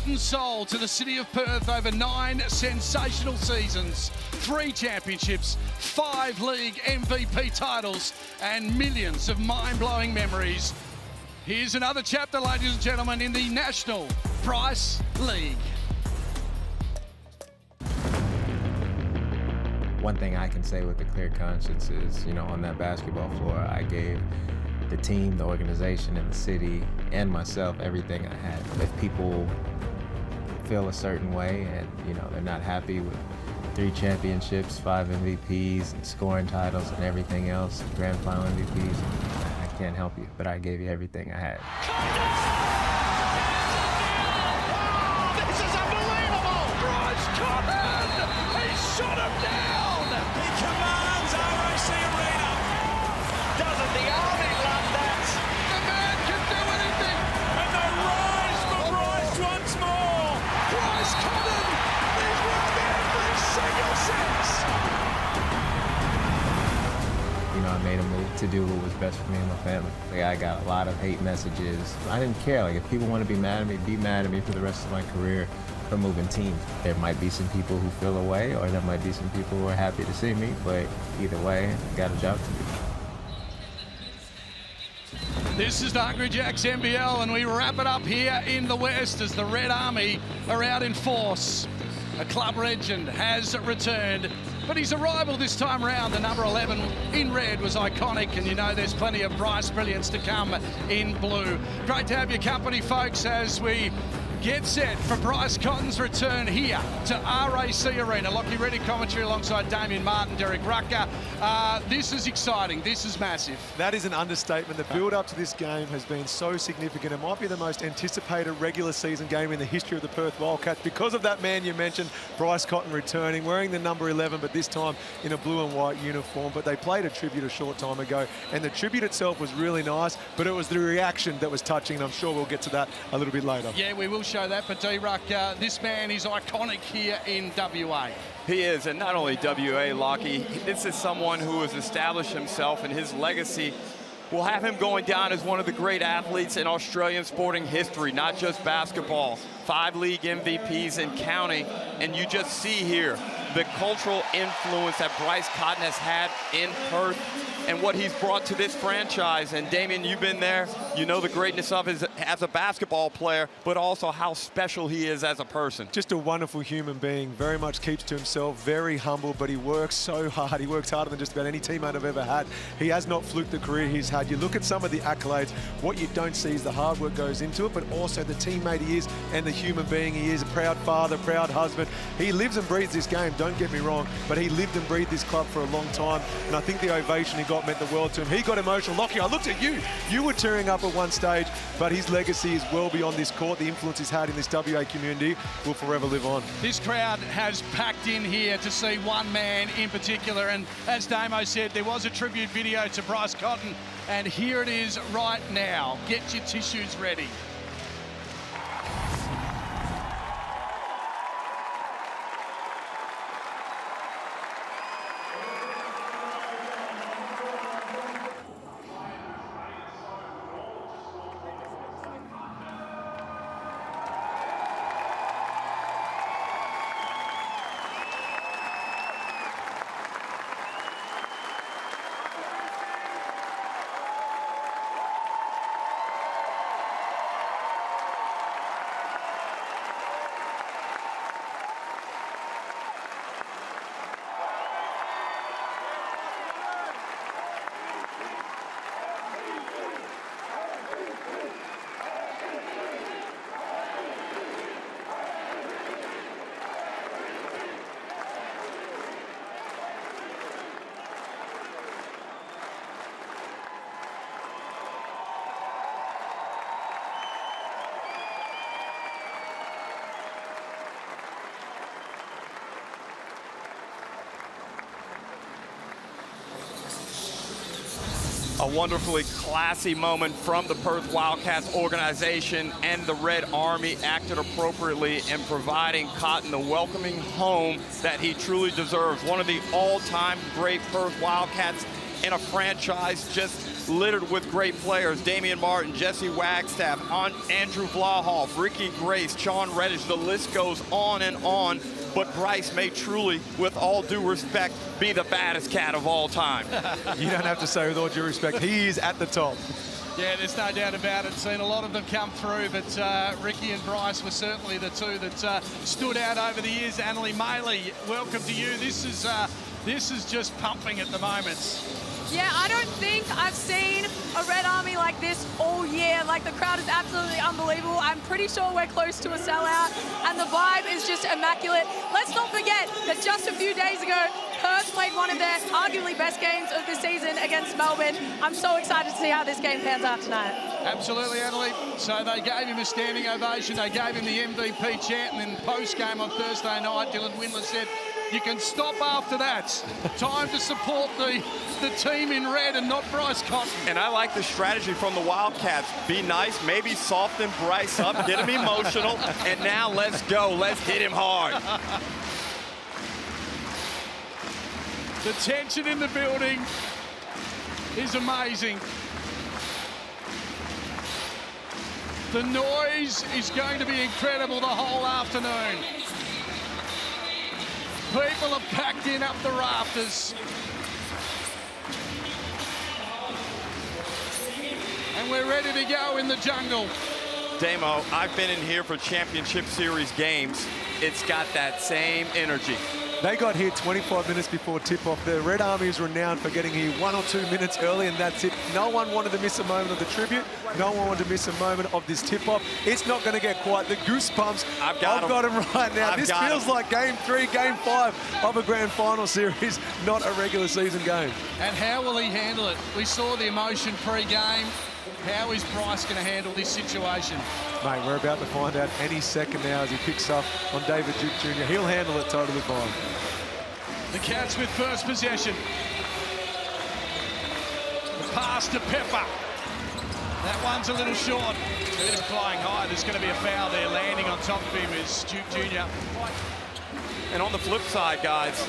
and soul to the city of Perth over 9 sensational seasons, 3 championships, 5 league MVP titles, and millions of mind-blowing memories. Here's another chapter, ladies and gentlemen, in the National Price League. One thing I can say with a clear conscience is, on that basketball floor, I gave the team, the organization, and the city, and myself everything I had. If people feel a certain way and, they're not happy with 3 championships, 5 MVPs, and scoring titles and everything else, grand final MVPs, I can't help you, but I gave you everything I had. This is unbelievable! Bryce Cotton! He shot him down! He commands RAC Arena. Doesn't the Army love that? The man can do anything! And they rise for Bryce once more. Bryce Cotton is running every single sense! I made a move to do what was best for me and my family. I got a lot of hate messages. I didn't care. If people want to be mad at me, be mad at me for the rest of my career for moving teams. There might be some people who feel away, or there might be some people who are happy to see me, but either way, I got a job to do. This is the Hungry Jacks NBL, and we wrap it up here in the West as the Red Army are out in force. A club legend has returned, but his arrival this time round, the number 11 in red, was iconic, and there's plenty of Bryce brilliance to come in blue. Great to have your company, folks, as we get set for Bryce Cotton's return here to RAC Arena. Lockie Reddy commentary alongside Damien Martin, Derek Rucker. This is exciting. This is massive. That is an understatement. The build-up to this game has been so significant. It might be the most anticipated regular season game in the history of the Perth Wildcats because of that man you mentioned, Bryce Cotton, returning, wearing the number 11, but this time in a blue and white uniform. But they played a tribute a short time ago, and the tribute itself was really nice, but it was the reaction that was touching, and I'm sure we'll get to that a little bit later. Yeah, we will show that, but D-Ruck, this man is iconic here in WA. He is, and not only WA, Lockie, this is someone who has established himself, and his legacy will have him going down as one of the great athletes in Australian sporting history, not just basketball. 5 league MVPs and counting, and you just see here the cultural influence that Bryce Cotton has had in Perth and what he's brought to this franchise. And Damien, you've been there. You know the greatness of his as a basketball player, but also how special he is as a person. Just a wonderful human being, very much keeps to himself, very humble, but he works so hard. He works harder than just about any teammate I've ever had. He has not fluked the career he's had. You look at some of the accolades, what you don't see is the hard work goes into it, but also the teammate he is and the human being he is, a proud father, proud husband. He lives and breathes this game, don't get me wrong, but he lived and breathed this club for a long time, and I think the ovation he got meant the world to him. He got emotional. Lockie, I looked at you. You were tearing up at one stage, but his legacy is well beyond this court. The influence he's had in this WA community will forever live on. This crowd has packed in here to see one man in particular, and as Damo said, there was a tribute video to Bryce Cotton, and here it is right now. Get your tissues ready. A wonderfully classy moment from the Perth Wildcats organization, and the Red Army acted appropriately in providing Cotton the welcoming home that he truly deserves. One of the all-time great Perth Wildcats in a franchise just littered with great players. Damian Martin, Jesse Wagstaff, Andrew Vlahoff, Ricky Grace, Sean Reddish, the list goes on and on. But Bryce may truly, with all due respect, be the baddest cat of all time. You don't have to say with all due respect, he is at the top. Yeah, there's no doubt about it. Seen a lot of them come through, but Ricky and Bryce were certainly the two that stood out over the years. Annalie Maley, welcome to you. This is just pumping at the moment. Yeah, I don't think I've seen a Red Army like this all year. Like, the crowd is absolutely unbelievable. I'm pretty sure we're close to a sellout, and the vibe is just immaculate. Let's not forget that just a few days ago, Perth played one of their arguably best games of the season against Melbourne. I'm so excited to see how this game pans out tonight. Absolutely, Annalie. So they gave him a standing ovation. They gave him the MVP chant, and then post-game on Thursday night, Dylan Windler said, "You can stop after that. Time to support the team in red and not Bryce Cotton." And I like the strategy from the Wildcats. Be nice, maybe soften Bryce up, get him emotional, and now let's go. Let's hit him hard. The tension in the building is amazing. The noise is going to be incredible the whole afternoon. People are packed in up the rafters. And we're ready to go in the jungle. Damo, I've been in here for championship series games. It's got that same energy. They got here 25 minutes before tip-off. The Red Army is renowned for getting here 1 or 2 minutes early, and that's it. No one wanted to miss a moment of the tribute. No one wanted to miss a moment of this tip-off. It's not going to get quite the goosebumps. I've got them right now. This feels like Game 3, Game 5 of a grand final series, not a regular season game. And how will he handle it? We saw the emotion pre-game. How is Bryce going to handle this situation? Mate, we're about to find out any second now as he picks up on David Duke Jr. He'll handle it totally fine. The Cats with first possession. The pass to Pepper. That one's a little short. Him flying high. There's going to be a foul there. Landing on top of him is Duke Jr. And on the flip side, guys,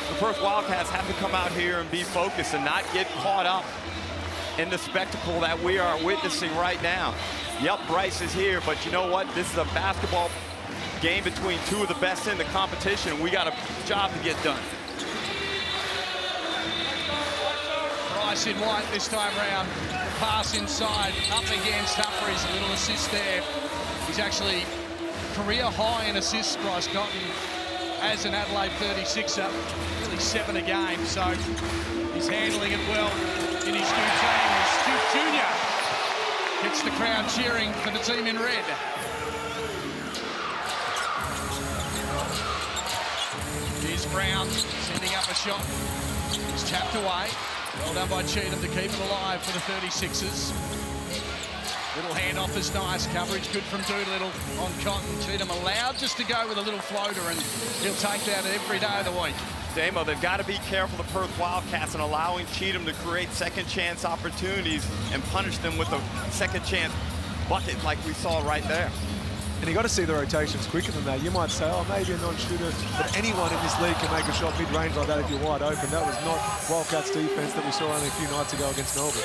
the Perth Wildcats have to come out here and be focused and not get caught up in the spectacle that we are witnessing right now. Yep, Bryce is here, but you know what? This is a basketball game between two of the best in the competition. We got a job to get done. Bryce in white this time round. Pass inside, up against Humphries. A little assist there. He's actually career high in assists, Bryce Cotton, as an Adelaide 36er. Really 7 a game, so he's handling it well in his new team. As Duke Jr. gets the crowd cheering for the team in red. Here's Brown sending up a shot. He's tapped away. Well done by Cheatham to keep it alive for the 36ers. Little handoff is nice. Coverage good from Doolittle on Cotton. Cheatham allowed just to go with a little floater, and he'll take that every day of the week. Damo, they've got to be careful, the Perth Wildcats, and allowing Cheatham to create second chance opportunities and punish them with a second chance bucket like we saw right there. And you got to see the rotations quicker than that. You might say, oh, maybe a non-shooter, but anyone in this league can make a shot mid-range like that if you're wide open. That was not Wildcats defense that we saw only a few nights ago against Melbourne.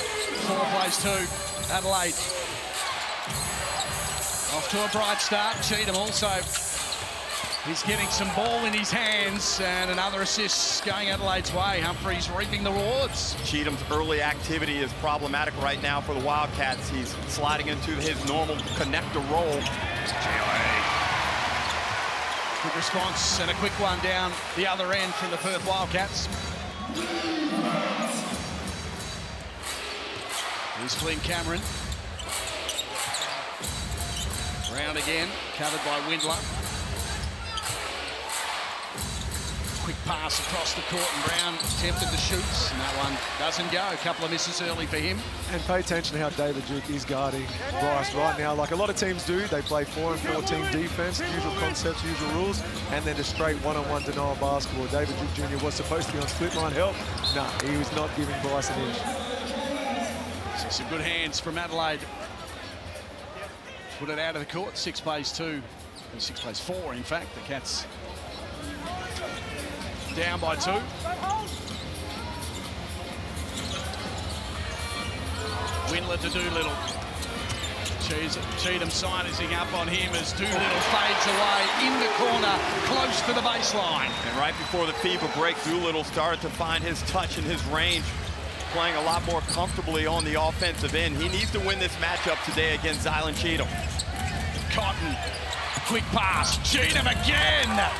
4 plays 2, Adelaide. Off to a bright start. Cheatham also, he's getting some ball in his hands, and another assist going Adelaide's way. Humphries reaping the rewards. Cheatham's early activity is problematic right now for the Wildcats. He's sliding into his normal connector role. Good response and a quick one down the other end from the Perth Wildcats. Here's Flynn Cameron. Round again, covered by Windler. Quick pass across the court, and Brown tempted to shoot, and that one doesn't go. A couple of misses early for him. And pay attention to how David Duke is guarding Bryce right now. Like a lot of teams do, they play 4 and 4 team defense, usual concepts, usual rules, and then a straight one-on-one denial basketball. David Duke Jr. was supposed to be on split line help. No, he was not giving Bryce an inch. So some good hands from Adelaide. Put it out of the court. 6 plays 2, 6 plays 4, in fact. The Cats down by 2. Windler to Doolittle. Cheatham sizing up on him as Doolittle fades away in the corner, close to the baseline. And right before the FIBA break, Doolittle started to find his touch and his range, playing a lot more comfortably on the offensive end. He needs to win this matchup today against Zylan Cheatham. Cotton, quick pass, Cheatham again!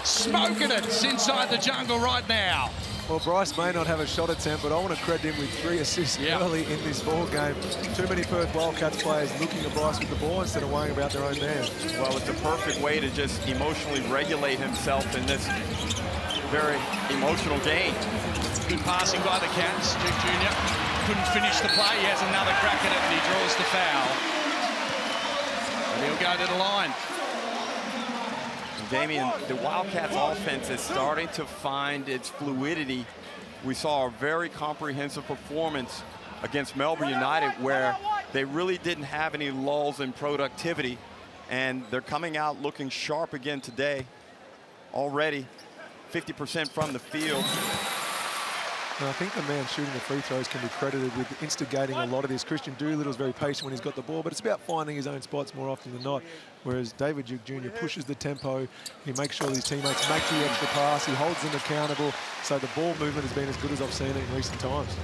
Smoking it inside the jungle right now. Well, Bryce may not have a shot attempt, but I want to credit him with 3 assists early in this ball game. Too many Perth Wildcats players looking at Bryce with the ball instead of worrying about their own man. Well, it's a perfect way to just emotionally regulate himself in this very emotional game. Good passing by the Cats. Duke Jr. couldn't finish the play. He has another crack at it and he draws the foul. And he'll go to the line. Damien, the Wildcats offense is starting to find its fluidity. We saw a very comprehensive performance against Melbourne United where they really didn't have any lulls in productivity, and they're coming out looking sharp again today. Already 50% from the field. And I think the man shooting the free throws can be credited with instigating a lot of this. Christian Doolittle's very patient when he's got the ball, but it's about finding his own spots more often than not. Whereas David Duke Jr. pushes the tempo, he makes sure his teammates make the extra pass, he holds them accountable. So the ball movement has been as good as I've seen it in recent times.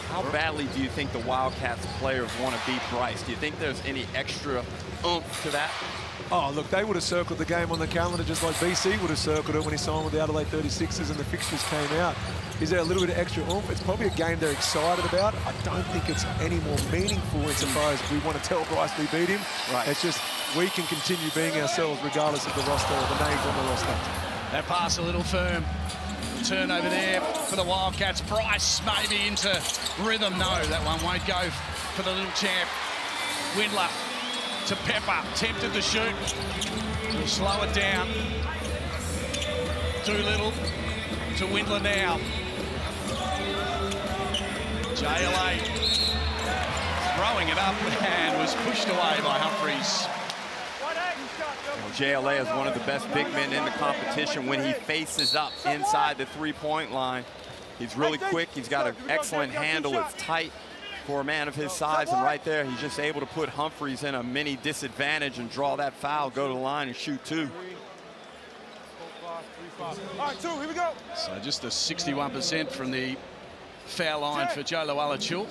How badly do you think the Wildcats players want to beat Bryce? Do you think there's any extra oomph to that? Oh, look, they would have circled the game on the calendar just like BC would have circled it when he signed with the Adelaide 36ers and the fixtures came out. Is there a little bit of extra oomph? It's probably a game they're excited about. I don't think it's any more meaningful insofar as we want to tell Bryce we beat him. Right. It's just we can continue being ourselves regardless of the roster or the names on the roster. That pass a little firm. Turnover there for the Wildcats. Bryce maybe into rhythm. No, that one won't go for the little champ. Windler to Pepper, tempted to shoot. He'll slow it down. Doolittle to Windler now. JLA throwing it up and was pushed away by Humphries. JLA is one of the best big men in the competition when he faces up inside the three-point line. He's really quick. He's got an excellent handle. It's tight for a man of his size, and right there he's just able to put Humphries in a mini disadvantage and draw that foul, go to the line and shoot 2. All right, 2, here we go. So just a 61% from the foul line for Joe Luala-Chul.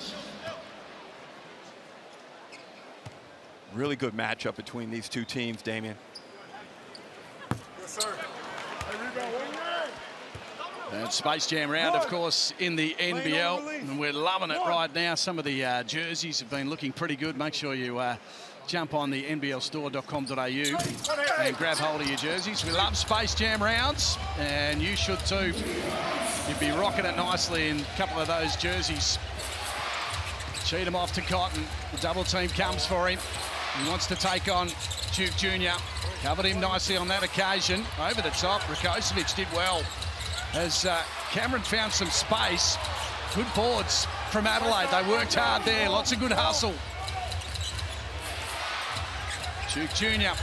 Really good matchup between these two teams, Damien. Yes, sir. Hey, rebound, one man. And Space Jam round, of course, in the NBL, and we're loving it right now. Some of the jerseys have been looking pretty good. Make sure you jump on the nblstore.com.au and grab hold of your jerseys. We love Space Jam rounds, and you should too. You'd be rocking it nicely in a couple of those jerseys. Cheatham off to Cotton. The double team comes for him. He wants to take on Duke Jr. Covered him nicely on that occasion. Over the top, Rakocevic did well. As Cameron found some space. Good boards from Adelaide. They worked hard there. Lots of good hustle. Duke Jr.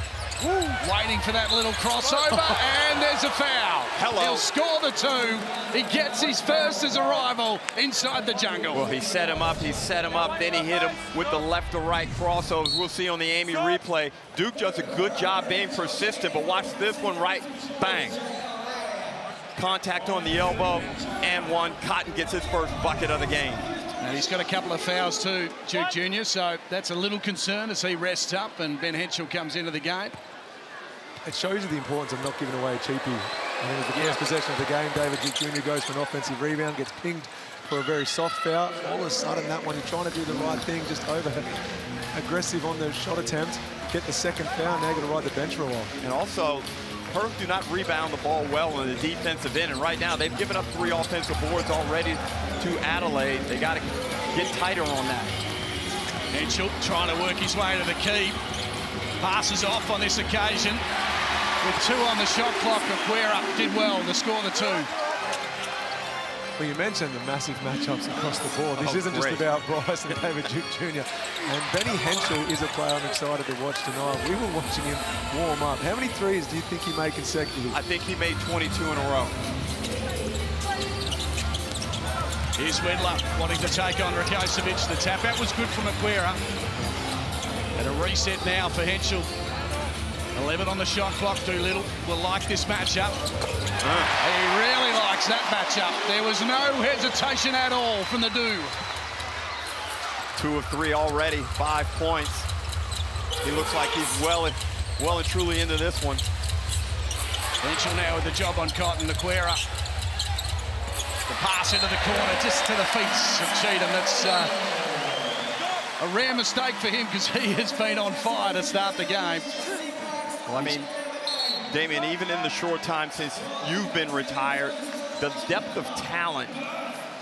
waiting for that little crossover, and there's a foul. Hello. He'll score the 2. He gets his first as a rival inside the jungle. Well, he set him up, then he hit him with the left to right crossovers. We'll see on the Amy replay. Duke does a good job being persistent, but watch this one right, bang. Contact on the elbow, and 1. Cotton gets his first bucket of the game. And he's got a couple of fouls too, Duke Jr., so that's a little concern as he rests up and Ben Henschel comes into the game. It shows you the importance of not giving away a cheapie. And it was the first possession of the game. David Duke Jr. goes for an offensive rebound, gets pinged for a very soft foul. All of a sudden, that one, you're trying to do the right thing, just over aggressive on the shot attempt, get the second foul, now you're going to ride the bench for a while. And also, Perth do not rebound the ball well in the defensive end, and right now they've given up 3 offensive boards already to Adelaide. They got to get tighter on that. Henschel trying to work his way to the key. Passes off on this occasion. With 2 on the shot clock, Aquera did well to score the 2. Well, you mentioned the massive matchups across the board. This isn't just about Bryce and David Duke Jr. And Benny Henschel is a player I'm excited to watch tonight. We were watching him warm up. How many threes do you think he made consecutively? I think he made 22 in a row. Here's Wendler wanting to take on Rakocevic. The tap out was good from Aquera. And a reset now for Henschel. 11 on the shot clock. Doolittle will like this matchup. He really likes that matchup. There was no hesitation at all from the Do. 2 of 3 already, 5 points. He looks like he's well and truly into this one. Henschel now with the job on Cotton. Aquera. The pass into the corner, just to the feet of Cheatham. That's a rare mistake for him because he has been on fire to start the game. Well, I mean, Damien, even in the short time since you've been retired, the depth of talent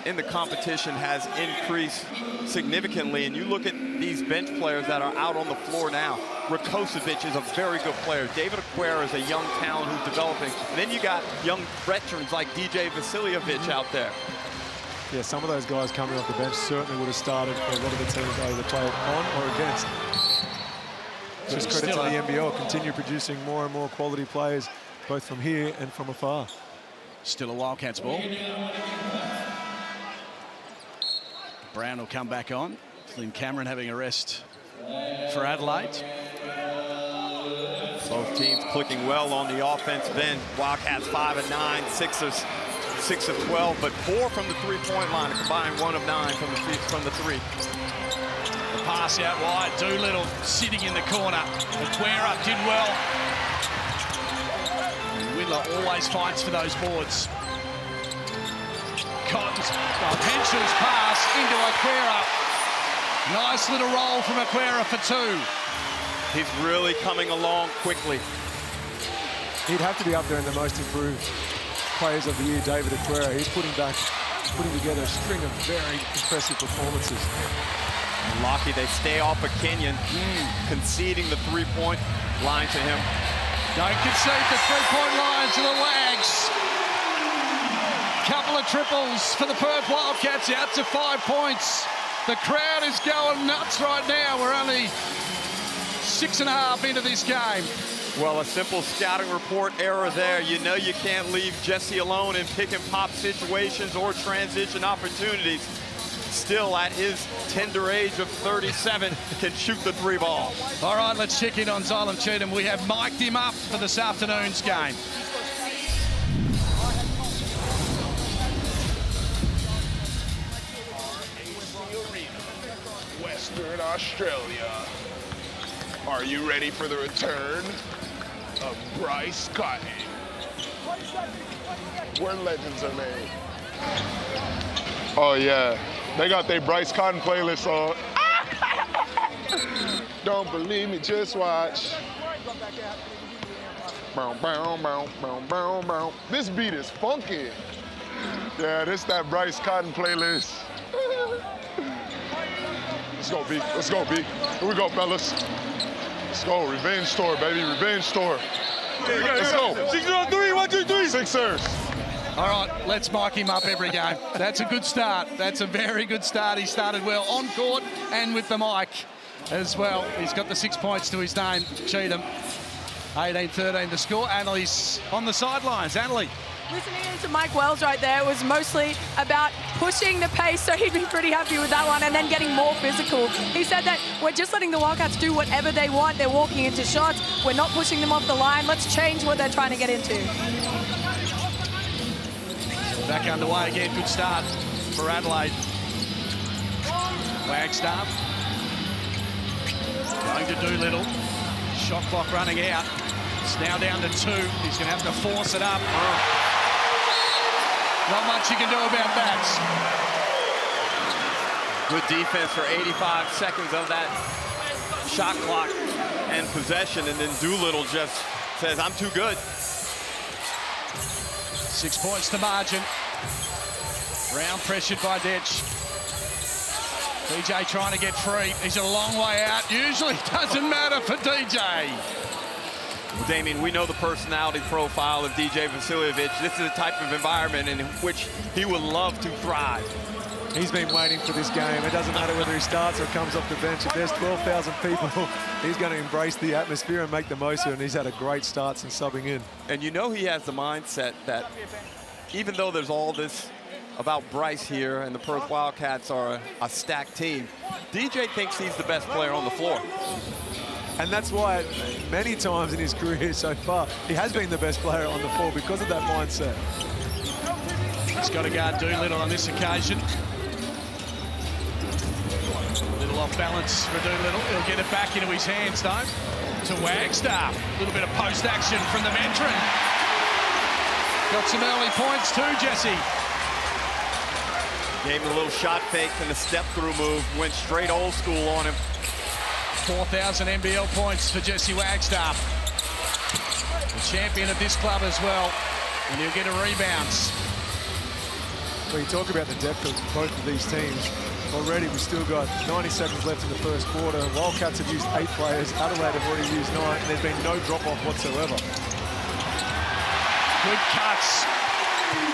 in the competition has increased significantly. And you look at these bench players that are out on the floor now. Rakocevic is a very good player. David Aquera is a young talent who's developing. And then you got young veterans like DJ Vasiljevic out there. Yeah, some of those guys coming off the bench certainly would have started for a lot of the teams they either played on or against. Just credit to the NBL, continue producing more and more quality players, both from here and from afar. Still a Wildcats ball. Brown will come back on. Flynn Cameron having a rest for Adelaide. Both teams clicking well on the offensive end. Wildcats 5 of 9, 6 of 12, but 4 from the three-point line, a combined 1 of 9 from the three. The pass out wide, Doolittle sitting in the corner. Aquera did well. Whitler always fights for those boards. Cotton's Henschel's pass into Aquera. Nice little roll from Aquera for 2. He's really coming along quickly. He'd have to be up there in the most improved players of the year, David Aquera. He's putting together a string of very impressive performances. Lockie, they stay off of Kenyon, conceding the three-point line to him. Don't concede the three-point line to the Wags. Couple of triples for the Perth Wildcats, out to 5 points. The crowd is going nuts right now. We're only 6.5 into this game. Well, a simple scouting report error there. You know you can't leave Jesse alone in pick and pop situations or transition opportunities. Still, at his tender age of 37, can shoot the 3 ball. All right, let's check in on Xylem Cheatham. We have mic'd him up for this afternoon's game. Western Australia. Are you ready for the return of Bryce Cotton? Where legends are made. Oh yeah, they got their Bryce Cotton playlist on. Don't believe me, just watch. Bow, bow, bow, bow, bow, bow. This beat is funky. Yeah, this that Bryce Cotton playlist. Let's go, B. Let's go, B. Here we go, fellas. Let's go. Revenge tour, baby. Revenge tour. Let's go. 6 on 3. 1, 2, 3. Sixers. All right, let's mic him up every game. That's a good start. That's a very good start. He started well on court and with the mic as well. He's got the 6 points to his name, Cheatham. 18-13 the score. Annalie's on the sidelines. Annalie. Listening to Mike Wells right there, it was mostly about pushing the pace, so he'd be pretty happy with that one, and then getting more physical. He said that we're just letting the Wildcats do whatever they want. They're walking into shots. We're not pushing them off the line. Let's change what they're trying to get into. Back underway again. Good start for Adelaide. Wagstaff going to Doolittle. Shot clock running out. It's now down to 2. He's going to have to force it up. Not much you can do about that. Good defense for 85 seconds of that shot clock and possession, and then Doolittle just says, I'm too good. 6 points to margin. Brown pressured by Detch. DJ trying to get free. He's a long way out. Usually doesn't matter for DJ. Well, Damien, we know the personality profile of DJ Vasiljevic. This is a type of environment in which he would love to thrive. He's been waiting for this game. It doesn't matter whether he starts or comes off the bench. If there's 12,000 people, he's going to embrace the atmosphere and make the most of it, and he's had a great start since subbing in. And you know he has the mindset that even though there's all this about Bryce here, and the Perth Wildcats are a stacked team. DJ thinks he's the best player on the floor. And that's why many times in his career so far, he has been the best player on the floor because of that mindset. He's got to guard Doolittle on this occasion. A little off balance for Doolittle. He'll get it back into his hands, though, to Wagstaff. A little bit of post-action from the veteran. Got some early points too, Jesse. Gave him a little shot fake and a step-through move. Went straight old school on him. 4,000 NBL points for Jesse Wagstaff. The champion of this club as well. And he'll get a rebound. Well, you talk about the depth of both of these teams. Already we've still got 90 seconds left in the first quarter. Wildcats have used 8 players. Adelaide have already used 9, and there's been no drop-off whatsoever. Good cuts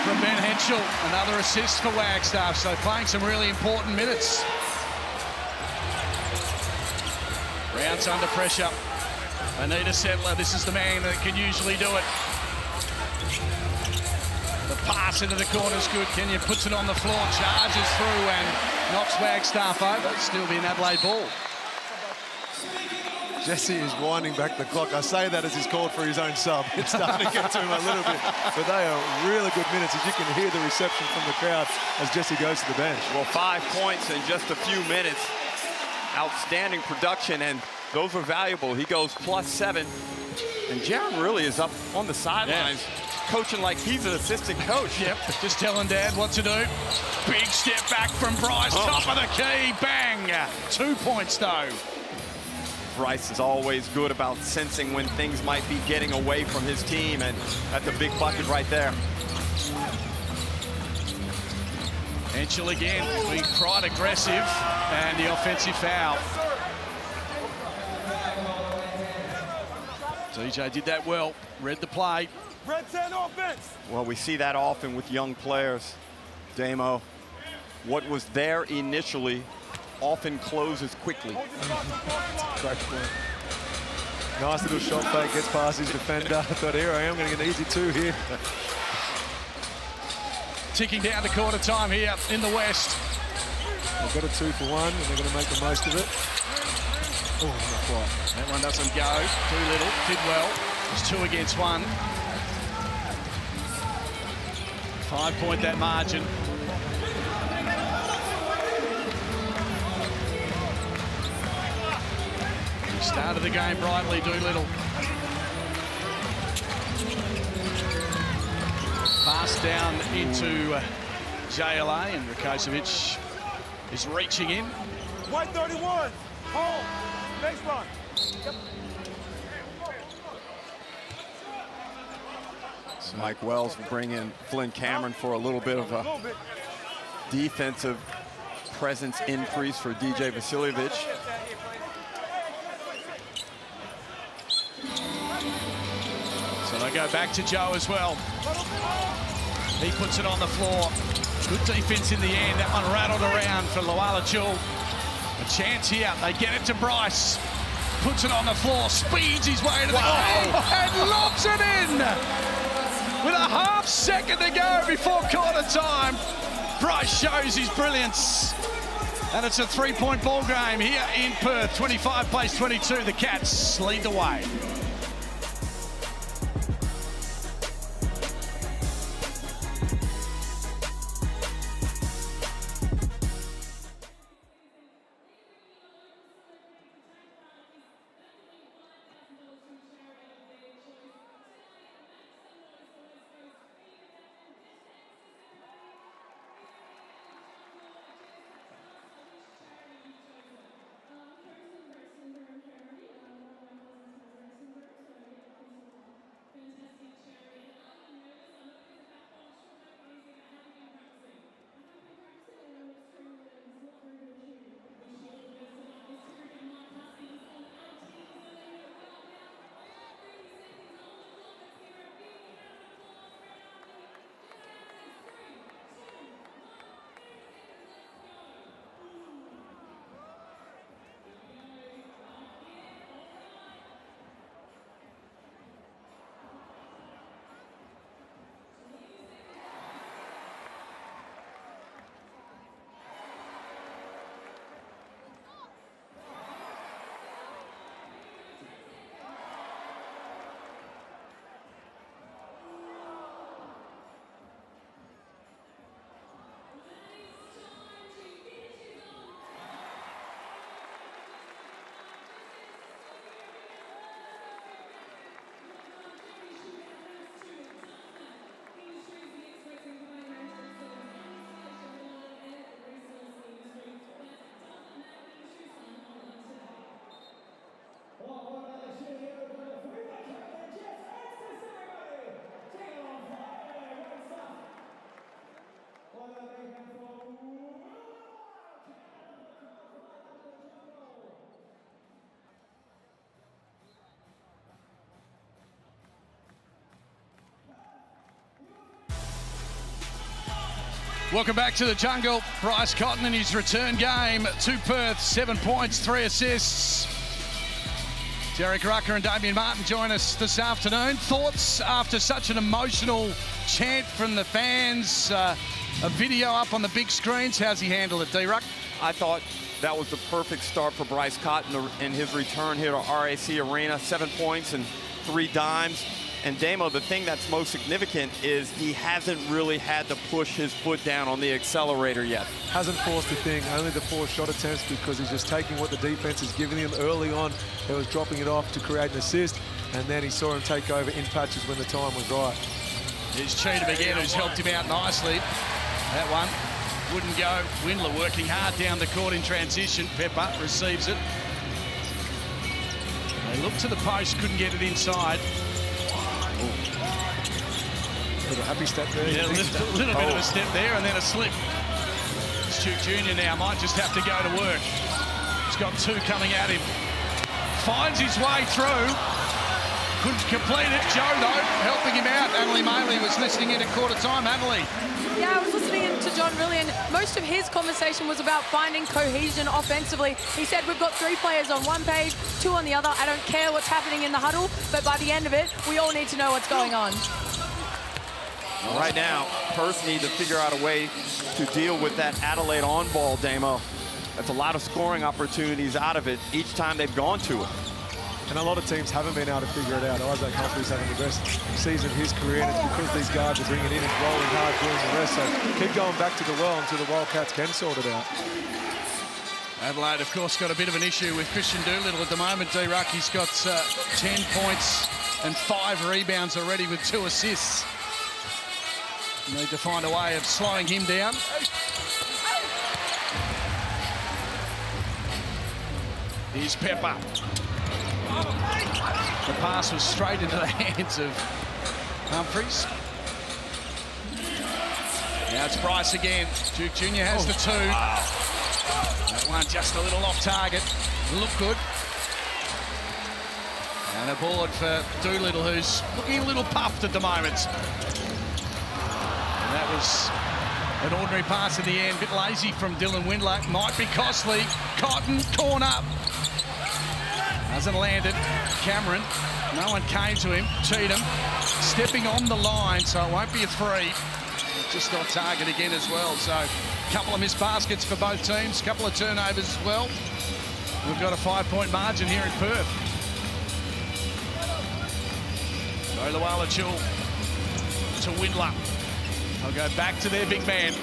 from Ben Henschel. Another assist for Wagstaff, so playing some really important minutes. Rounds under pressure. Anita Settler, this is the man that can usually do it. The pass into the corner's good. Kenyon puts it on the floor, charges through and knocks Wagstaff over. Still be an Adelaide ball. Jesse is winding back the clock. I say that as he's called for his own sub. It's starting to get to him a little bit. But they are really good minutes, as you can hear the reception from the crowd as Jesse goes to the bench. Well, 5 points in just a few minutes. Outstanding production, and those were valuable. He goes +7. And Jaron really is up on the sidelines, coaching like he's an assistant coach. Yep, just telling Dad what to do. Big step back from Bryce, top of the key, bang! 2 points though. Bryce is always good about sensing when things might be getting away from his team, and that's a big bucket right there. Henschel again, being quite aggressive, and the offensive foul. DJ did that well, read the play. Red 10 offense. Well, we see that often with young players, Damo. What was there initially often closes quickly. Great point. Nice little shot fake, gets past his defender. I thought, here I am, going to get an easy 2 here. Ticking down to quarter time here in the West. They've got a 2 for 1, and they're going to make the most of it. Oh, not quite. That one doesn't go. Doolittle did well. It's 2 against 1. 5-point that margin. He started the game brightly, Doolittle. Pass down into JLA, and Rakocevic is reaching in. White 31. Home. Baseline. Yep. So Mike Wells will bring in Flynn Cameron for a little bit of a defensive presence increase for DJ Vasiljevic. So they go back to Joe as well. He puts it on the floor. Good defense in the end. That one rattled around for Luala Chul. A chance here. They get it to Bryce. Puts it on the floor. Speeds his way to the goal and lobs it in. With a half second to go before quarter time, Bryce shows his brilliance. And it's a 3-point ball game here in Perth. 25 plays 22. The Cats lead the way. Welcome back to the jungle. Bryce Cotton in his return game to Perth. 7 points, 3 assists. Derek Rucker and Damien Martin join us this afternoon. Thoughts after such an emotional chant from the fans? A video up on the big screens. How's he handled it, D-Ruck? I thought that was the perfect start for Bryce Cotton in his return here to RAC Arena. 7 points and 3 dimes. And Damo, the thing that's most significant is he hasn't really had to push his foot down on the accelerator yet. Hasn't forced a thing, only the 4 shot attempts because he's just taking what the defense is giving him early on. He was dropping it off to create an assist, and then he saw him take over in patches when the time was right. Here's Cheatham again, who's helped him out nicely. That one wouldn't go. Windler working hard down the court in transition. Pepper receives it. They look to the post, couldn't get it inside. Little happy step there. Yeah, a little bit of a step there and then a slip. Duke Jr. now might just have to go to work. He's got 2 coming at him. Finds his way through. Couldn't complete it. Joe, though, helping him out. Adelaide Maley was listening in at quarter time. Adelaide. Yeah, I was listening to John really, and most of his conversation was about finding cohesion offensively. He said we've got 3 players on one page, 2 on the other. I don't care what's happening in the huddle, but by the end of it, we all need to know what's going on. Right now, Perth need to figure out a way to deal with that Adelaide on ball, Damo. That's a lot of scoring opportunities out of it each time they've gone to it. And a lot of teams haven't been able to figure it out. Isaac Humphrey's having the best season of his career, and it's because these guards are bringing in and rolling hard, doing the rest. So keep going back to the well until the Wildcats can sort it out. Adelaide, of course, got a bit of an issue with Christian Doolittle at the moment. D-Ruck, he's got 10 points and 5 rebounds already with 2 assists. Need to find a way of slowing him down. Here's Pepper. The pass was straight into the hands of Humphreys. Now it's Bryce again. Duke Jr. has the 2. That one just a little off target. Looked good. And a board for Doolittle, who's looking a little puffed at the moment. And that was an ordinary pass in the end. Bit lazy from Dylan Windler. Might be costly. Cotton, corner. Hasn't landed. Cameron, no one came to him. Cheatham stepping on the line, so it won't be a 3. Just off target again as well. So a couple of missed baskets for both teams, a couple of turnovers as well. We've got a 5-point margin here in Perth. Olawala Chul to Windler. They'll go back to their big man,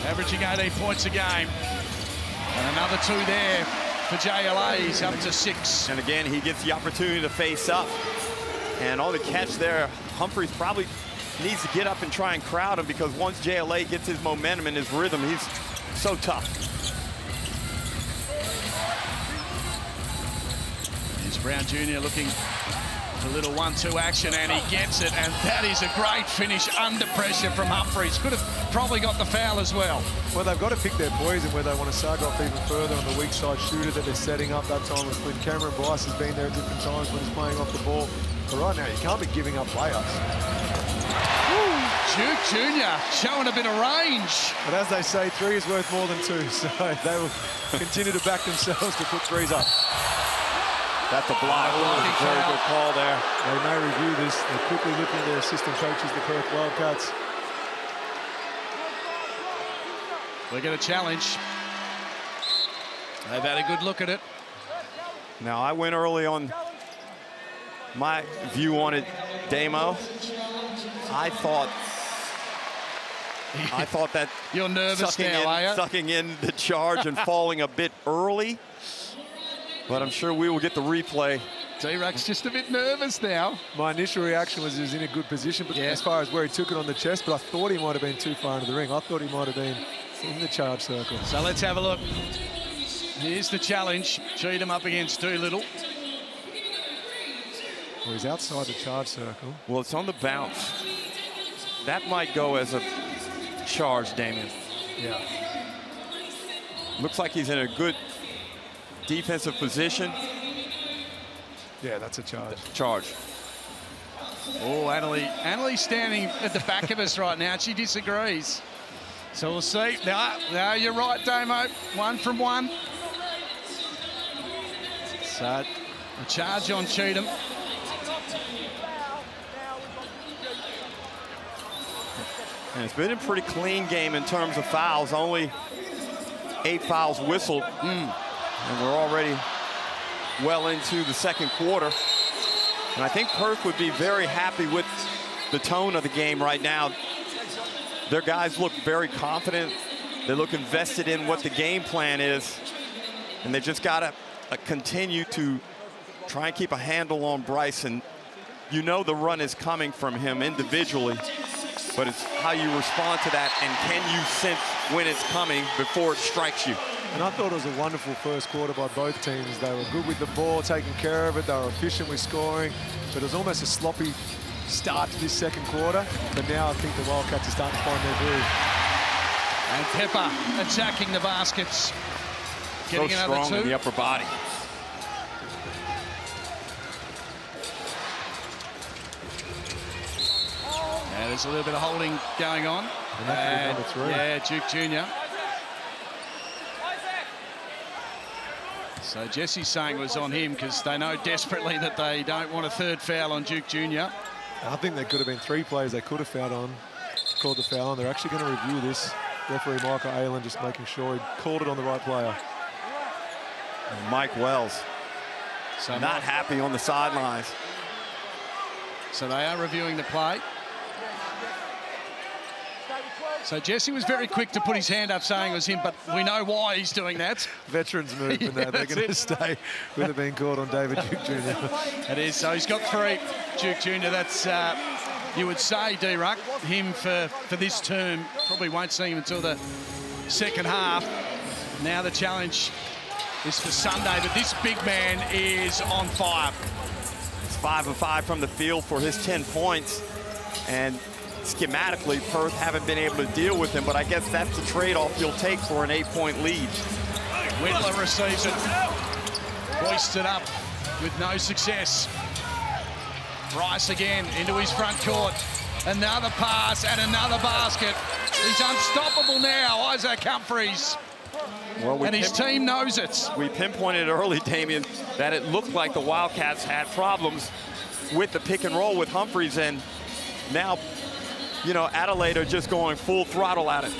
averaging 18 points a game. And another 2 there for JLA. He's up to 6. And again, he gets the opportunity to face up. And on the catch there, Humphreys probably needs to get up and try and crowd him, because once JLA gets his momentum and his rhythm, he's so tough. Here's Brown Jr. looking for a little 1-2 action, and he gets it. And that is a great finish under pressure from Humphreys. Could have probably got the foul as well. Well, they've got to pick their poison where they want to sag off even further on the weak side shooter that they're setting up. That time with Flynn. Cameron Bryce has been there at different times when he's playing off the ball. But right now, you can't be giving up layups. Duke Jr. showing a bit of range. But as they say, 3 is worth more than 2, so they will continue to back themselves to put 3s up. That's a block. Very good call there. They may review this. They're quickly looking at their assistant coaches, the Perth Wildcats. We're going to challenge. They've had a good look at it. Now, I went early on my view on it, Damo. I thought that you're nervous now, are you? Sucking in the charge and falling a bit early. But I'm sure we will get the replay. T-Rex just a bit nervous now. My initial reaction was he was in a good position, but as far as where he took it on the chest, but I thought he might have been too far into the ring. I thought he might have been in the charge circle. So let's have a look. Here's the challenge. Cheatham up against Doolittle. Well, he's outside the charge circle. Well, it's on the bounce. That might go as a charge, Damien. Yeah. Looks like he's in a good defensive position. Yeah, that's a charge. Charge. Oh, Adelaide standing at the back of us right now. She disagrees. So we'll see. Now you're right, Damo. 1 from 1. So a charge on Cheatham. And it's been a pretty clean game in terms of fouls. Only 8 fouls whistled. And we're already well into the second quarter. And I think Perth would be very happy with the tone of the game right now. Their guys look very confident. They look invested in what the game plan is. And they've just got to continue to try and keep a handle on Bryce. And you know the run is coming from him individually, but it's how you respond to that, and can you sense when it's coming before it strikes you. And I thought it was a wonderful first quarter by both teams. They were good with the ball, taking care of it. They were efficient with scoring, but it was almost a sloppy start to this second quarter. But now I think the Wildcats are starting to find their groove. And Pepper attacking the baskets. Getting So another strong 2. in the upper body. Yeah, there's a little bit of holding going on. And that could be number 3. Yeah, Duke Jr. So Jesse's saying it was on him because they know desperately that they don't want a 3rd foul on Duke Jr. I think there could have been 3 players they could have fouled on, called the foul on. They're actually going to review this. Referee Michael Aylen just making sure he called it on the right player. And Mike Wells, So not happy on the sidelines. So they are reviewing the play. So Jesse was very quick to put his hand up saying it was him, but we know why he's doing that. Veterans move, and they're going to stay with it being called on David Duke Jr. It is. So he's got 3. Duke Jr. That's, you would say, D-Ruck, him for this term. Probably won't see him until the second half. Now the challenge is for Sunday, but this big man is on fire. It's 5 of 5 from the field for his 10 points. And schematically, Perth haven't been able to deal with him, but I guess that's the trade-off you'll take for an 8-point lead. Whitler receives it. Hoisted up with no success. Bryce again into his front court. Another pass and another basket. He's unstoppable now, Isaac Humphries. Well, and his team knows it. We pinpointed early, Damien, that it looked like the Wildcats had problems with the pick and roll with Humphries, and now, you know, Adelaide are just going full throttle at it.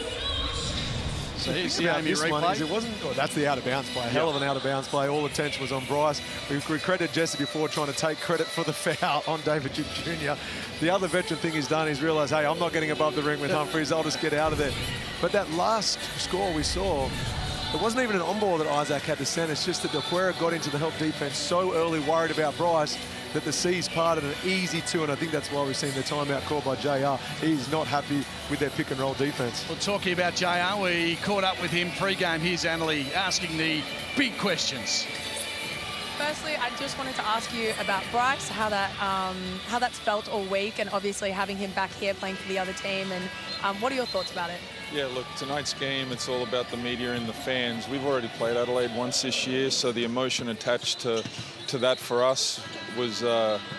So here's the About Amy this one is replay. it wasn't. Oh, that's the out-of-bounds play. Hell of an out-of-bounds play. All attention was on Bryce. We credited Jesse before trying to take credit for the foul on David Duke Jr. The other veteran thing he's done is realised, hey, I'm not getting above the ring with Humphries. I'll just get out of there. But that last score we saw, it wasn't even an on-ball that Isaac had to send. It's just that the Aquera got into the help defense so early, worried about Bryce, that the C's parted an easy 2, and I think that's why we've seen the timeout called by JR. He's not happy with their pick and roll defense. Well, talking about JR, we caught up with him pre-game. Here's Annalie asking the big questions. Firstly, I just wanted to ask you about Bryce, how that's felt all week, and obviously having him back here playing for the other team, and what are your thoughts about it? Yeah, look, tonight's game, it's all about the media and the fans. We've already played Adelaide once this year, so the emotion attached to that for us was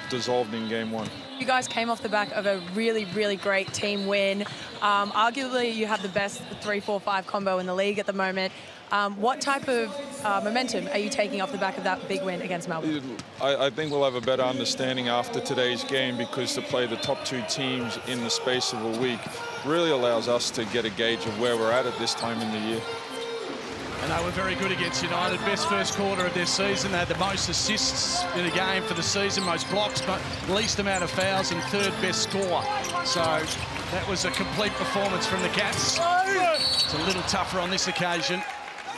dissolved in game 1. You guys came off the back of a really, really great team win. Arguably, you have the best 3-4-5 combo in the league at the moment. What type of momentum are you taking off the back of that big win against Melbourne? I think we'll have a better understanding after today's game, because to play the top 2 teams in the space of a week really allows us to get a gauge of where we're at this time in the year. And they were very good against United. Best first quarter of their season. They had the most assists in a game for the season, most blocks, but least amount of fouls, and 3rd best score. So that was a complete performance from the Cats. It's a little tougher on this occasion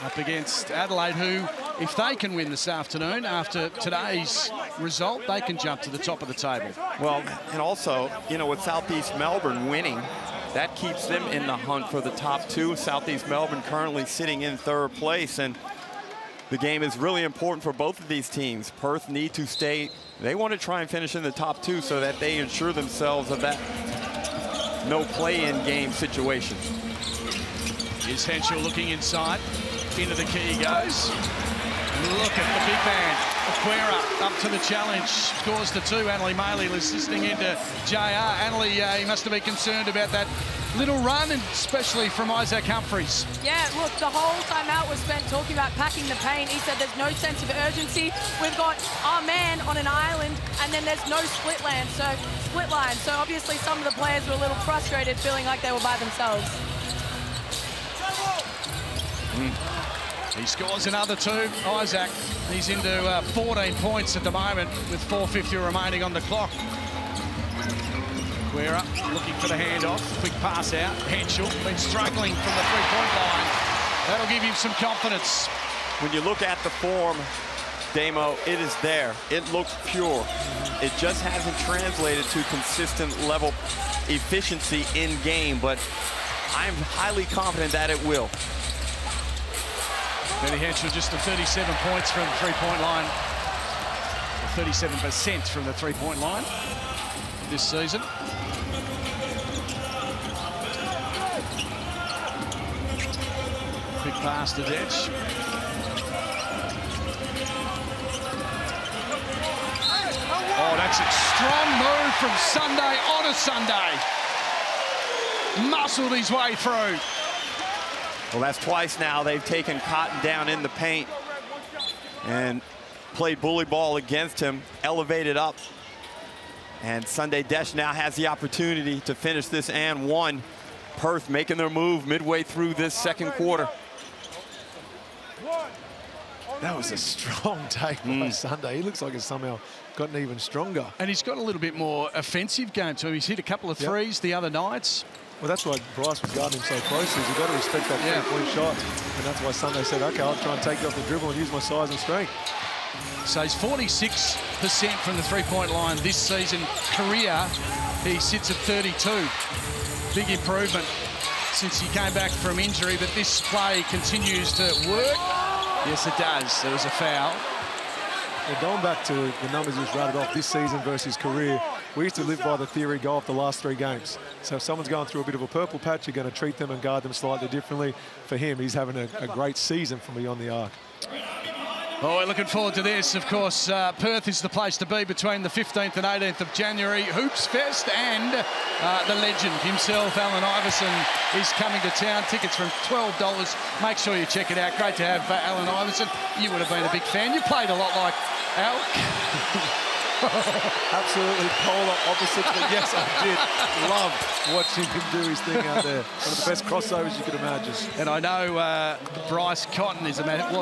up against Adelaide, who, if they can win this afternoon after today's result, they can jump to the top of the table. Well, and also, you know, with Southeast Melbourne winning, that keeps them in the hunt for the top 2. Southeast Melbourne currently sitting in 3rd place, and the game is really important for both of these teams. Perth need to stay, they want to try and finish in the top 2 so that they ensure themselves of that no play-in game situation. Here's Henschel looking inside. Into the key he goes. Look at the big man. Aquera up to the challenge, scores the 2. Annalie Maley listening into JR. Annalie, he must have been concerned about that little run, and especially from Isaac Humphries. Yeah, look, the whole timeout was spent talking about packing the paint. He said there's no sense of urgency. We've got our man on an island, and then there's no split line. So obviously some of the players were a little frustrated, feeling like they were by themselves. He scores another 2. Isaac, he's into 14 points at the moment with 4:50 remaining on the clock. Aquera looking for the handoff. Quick pass out. Henschel been struggling from the three-point line. That'll give him some confidence. When you look at the form, Damo, it is there. It looks pure. It just hasn't translated to consistent level efficiency in game, but I'm highly confident that it will. Benny Henschel just the 37 points from the three-point line. 37% from the three-point line this season. Quick pass to Detch. Oh, that's a strong move from Sunday on a Sunday. Muscled his way through. Well, that's twice now they've taken Cotton down in the paint and played bully ball against him, elevated up. And Sunday Desch now has the opportunity to finish this and one. Perth making their move midway through this second quarter. That was a strong take by Sunday. He looks like he's somehow gotten even stronger. And he's got a little bit more offensive game to him. He's hit a couple of threes the other nights. Well, that's why Bryce was guarding him so closely. You've got to respect that three-point shot. And that's why Sunday said, OK, I'll try and take you off the dribble and use my size and strength. So he's 46% from the three-point line this season. Career, he sits at 32. Big improvement since he came back from injury, but this play continues to work. Yes, it does. There was a foul. Well, going back to the numbers he's rattled off this season versus career, we used to live by the theory, go off the last 3 games. So if someone's going through a bit of a purple patch, you're going to treat them and guard them slightly differently. For him, he's having a great season from beyond the arc. Oh, we're looking forward to this. Of course, Perth is the place to be between the 15th and 18th of January. Hoops Fest, and the legend himself, Allen Iverson, is coming to town. Tickets from $12. Make sure you check it out. Great to have Allen Iverson. You would have been a big fan. You played a lot like Al. Absolutely polar opposites, but yes, I did love watching him do his thing out there. One of the best crossovers you could imagine. And I know Bryce Cotton was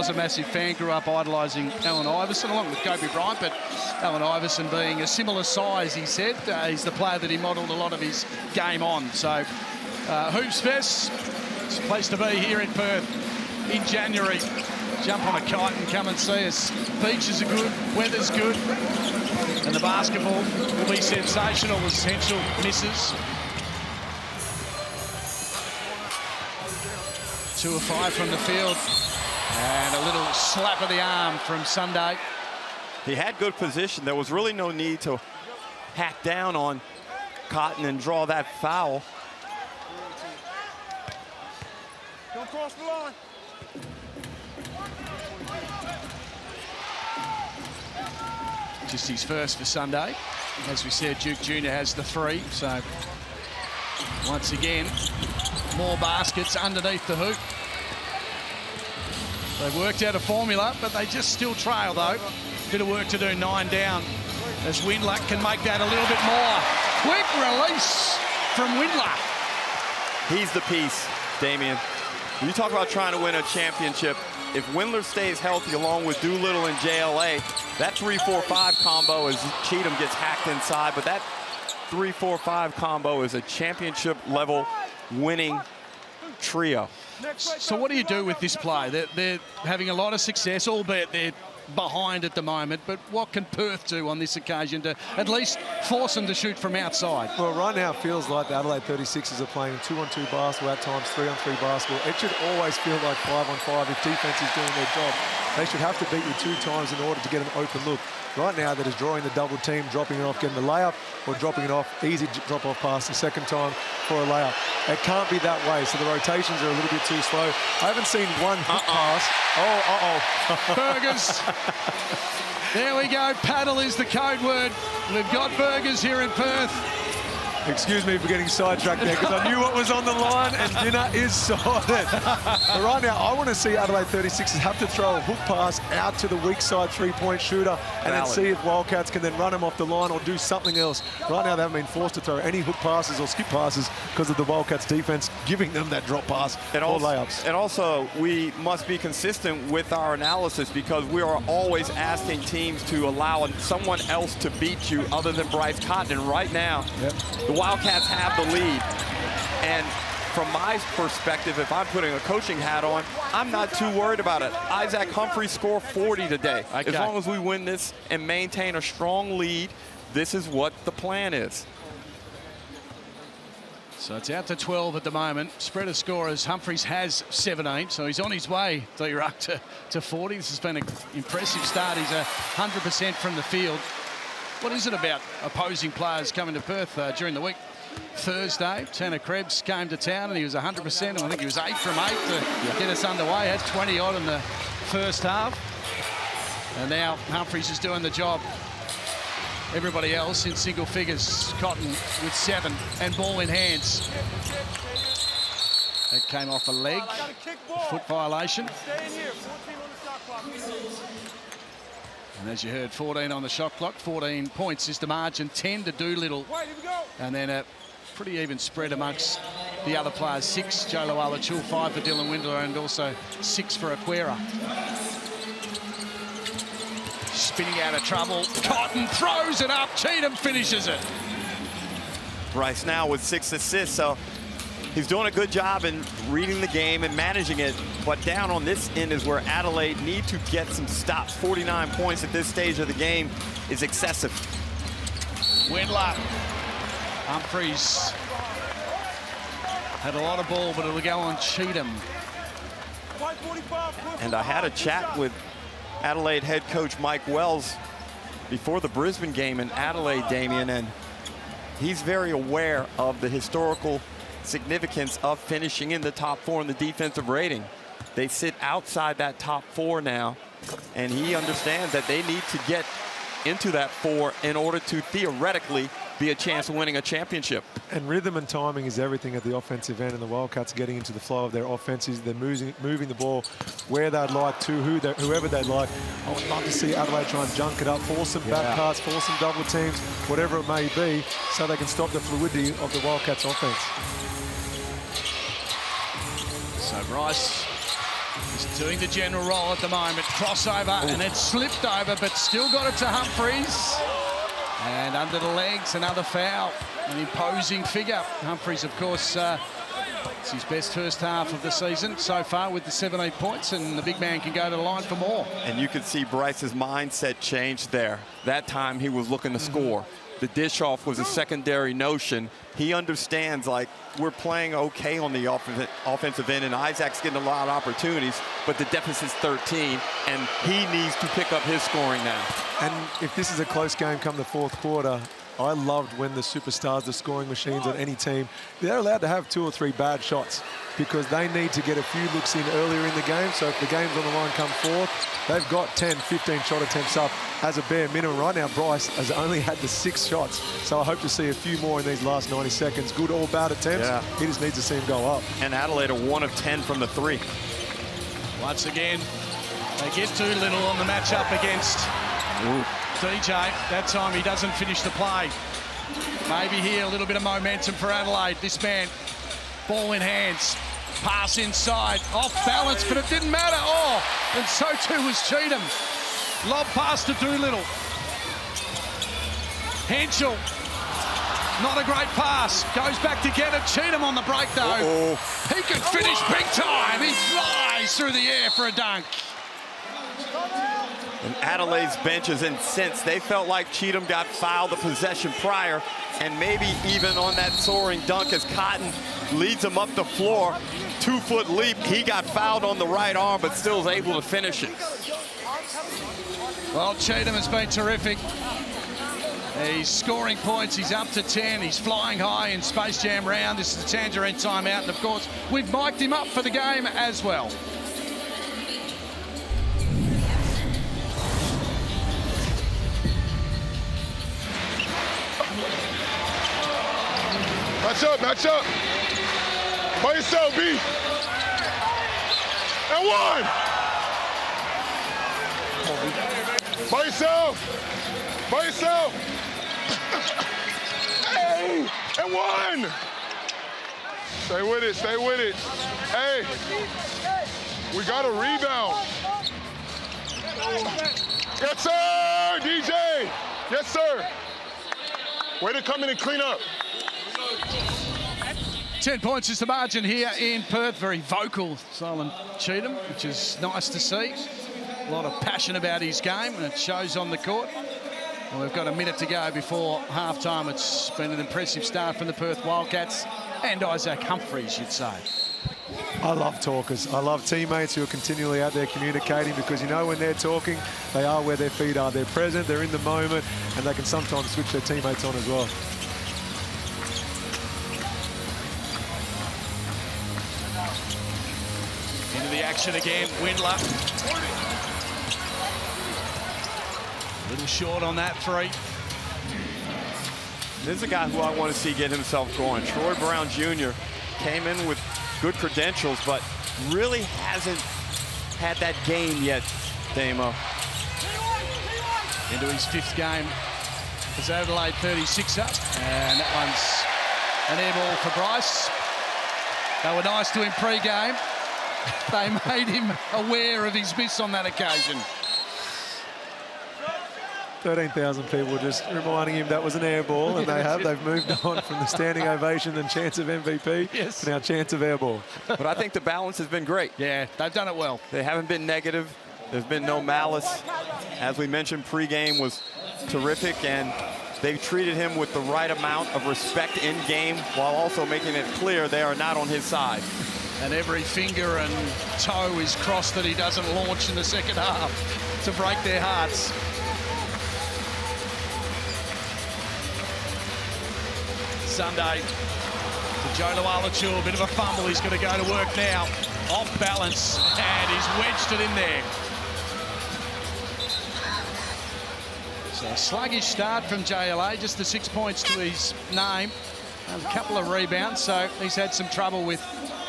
a massive fan, grew up idolising Allen Iverson along with Kobe Bryant, but Allen Iverson being a similar size, he said, he's the player that he modelled a lot of his game on. So Hoops Fest, it's a place to be here in Perth in January. Jump on a kite and come and see us. Beaches are good, weather's good, and the basketball will be sensational as Henschel misses. 2 of 5 from the field, and a little slap of the arm from Sunday. He had good position. There was really no need to hack down on Cotton and draw that foul. Don't cross the line. Just his first for Sunday. As we said, Duke Jr. has the 3, so once again, more baskets underneath the hoop. They've worked out a formula, but they just still trail, though. Bit of work to do, 9 down, as Windler can make that a little bit more. Quick release from Windler. He's the piece, Damian. When you talk about trying to win a championship, if Windler stays healthy along with Doolittle and JLA, that 3-4-5 combo as Cheatham gets hacked inside, but that 3-4-5 combo is a championship level winning trio. So what do you do with this play? They're having a lot of success, albeit they're behind at the moment, but what can Perth do on this occasion to at least force them to shoot from outside? Well, right now it feels like the Adelaide 36ers are playing 2-on-2 basketball, at times 3-on-3 basketball. It should always feel like 5-on-5 if defense is doing their job. They should have to beat you 2 times in order to get an open look. right now that is drawing the double team, dropping it off, getting the layup, or dropping it off, easy drop-off pass the second time for a layup. It can't be that way, so the rotations are a little bit too slow. I haven't seen one hook pass. Burgers. There we go. Paddle is the code word. We've got burgers here in Perth. Excuse me for getting sidetracked there, because I knew what was on the line, and dinner is sorted. But right now, I want to see Adelaide 36ers have to throw a hook pass out to the weak side three-point shooter and then see if Wildcats can then run him off the line or do something else. Right now, they haven't been forced to throw any hook passes or skip passes because of the Wildcats defense giving them that drop pass or layups. And also, we must be consistent with our analysis, because we are always asking teams to allow someone else to beat you other than Bryce Cotton. And right now, the Wildcats have the lead. And from my perspective, if I'm putting a coaching hat on, I'm not too worried about it. Isaac Humphries scored 40 today. Okay. As long as we win this and maintain a strong lead, this is what the plan is. So it's out to 12 at the moment. Spread of scorers, Humphries has 17, so he's on his way to 40. This has been an impressive start. He's 100% from the field. What is it about opposing players coming to Perth during the week? Thursday, Tanner Krebs came to town and he was 100%, and I think he was 8 from 8 to get us underway. Had 20 odd in the first half. And now Humphries is doing the job. Everybody else in single figures. Cotton with 7 and ball in hands. That came off a leg, foot violation. And as you heard, 14 on the shot clock, 14 points is the margin, 10 to Doolittle. And then a pretty even spread amongst the other players. 6, Joe Loala-Chul, 5 for Dylan Windler, and also 6 for Aquera. Spinning out of trouble, Cotton throws it up, Cheatham finishes it. Bryce now with 6 assists, so he's doing a good job in reading the game and managing it. But down on this end is where Adelaide need to get some stops. 49 points at this stage of the game is excessive. Windler. Humphries had a lot of ball, but it'll go on Cheatham. And I had a chat with Adelaide head coach Mike Wells before the Brisbane game in Adelaide, Damien, and he's very aware of the historical significance of finishing in the top 4 in the defensive rating. They sit outside that top 4 now, and he understands that they need to get into that 4 in order to theoretically be a chance of winning a championship. And rhythm and timing is everything at the offensive end, and the Wildcats getting into the flow of their offenses. They're moving the ball where they'd like to, whoever they'd like. I would love to see Adelaide try and junk it up, force some back cuts, force some double teams, whatever it may be, so they can stop the fluidity of the Wildcats offense. So Bryce is doing the general roll at the moment. Crossover, and it slipped over, but still got it to Humphries. And under the legs, another foul. An imposing figure. Humphries, of course, it's his best first half of the season so far with the 17 points, and the big man can go to the line for more. And you could see Bryce's mindset change there. That time he was looking to score. The dish off was a secondary notion. He understands, like, we're playing okay on the offensive end, and Isaac's getting a lot of opportunities, but the deficit's 13, and he needs to pick up his scoring now. And if this is a close game come the fourth quarter, I loved when the superstars, the scoring machines on any team, they're allowed to have 2 or 3 bad shots because they need to get a few looks in earlier in the game. So if the game's on the line come fourth, they've got 10, 15 shot attempts up as a bare minimum. Right now, Bryce has only had the 6 shots. So I hope to see a few more in these last 90 seconds. Good or bad attempts. Yeah. He just needs to see him go up. And Adelaide are 1 of 10 from the 3. Once again, they get Doolittle on the matchup against DJ. That time he doesn't finish the play. Maybe here a little bit of momentum for Adelaide. This man, ball in hands, pass inside, off balance, but it didn't matter. Oh, and so too was Cheatham. Lob pass to Doolittle. Henschel, not a great pass. Goes back to get it. Cheatham on the break though. He could finish big time. He flies through the air for a dunk. And Adelaide's bench is incensed. They felt like Cheatham got fouled the possession prior, and maybe even on that soaring dunk as Cotton leads him up the floor. 2-foot leap. He got fouled on the right arm, but still is able to finish it. Well, Cheatham has been terrific. He's scoring points. He's up to 10. He's flying high in Space Jam round. This is the Tangerine timeout. And, of course, we've mic'd him up for the game as well. Match up, match up. By yourself, B. And one. By yourself. By yourself. Hey, and one. Stay with it, stay with it. Hey, we got a rebound. Yes, sir, DJ. Yes, sir. Way to come in and clean up. 10 points is the margin here in Perth. Very vocal, Simon Cheatham, which is nice to see. A lot of passion about his game, and it shows on the court. And we've got a minute to go before halftime. It's been an impressive start from the Perth Wildcats and Isaac Humphries, you'd say. I love talkers. I love teammates who are continually out there communicating, because you know when they're talking, they are where their feet are. They're present, they're in the moment, and they can sometimes switch their teammates on as well. Into the action again, Windler. A little short on that three. This is a guy who I want to see get himself going. Troy Brown Jr. came in with good credentials, but really hasn't had that game yet, Damo. Into his 5th game as Adelaide 36 up, and that one's an air ball for Bryce. They were nice to him pre-game. They made him aware of his miss on that occasion. 13,000 people just reminding him that was an air ball, and they've moved on from the standing ovation and chance of MVP to now chance of air ball. But I think the balance has been great. Yeah, they've done it well. They haven't been negative. There's been no malice. As we mentioned, pregame was terrific, and they've treated him with the right amount of respect in game while also making it clear they are not on his side. And every finger and toe is crossed that he doesn't launch in the second half to break their hearts. Sunday to Joe Lualachu, a bit of a fumble. He's going to go to work now. Off balance, and he's wedged it in there. So a sluggish start from JLA, just the 6 points to his name. And a couple of rebounds, so he's had some trouble with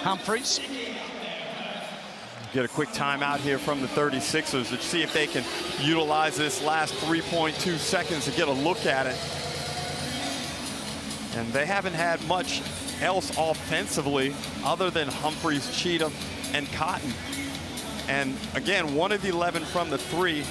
Humphries. Get a quick timeout here from the 36ers to see if they can utilize this last 3.2 seconds to get a look at it. And they haven't had much else offensively other than Humphries, Cheatham, and Cotton. And again, 1 of 11 from the 3.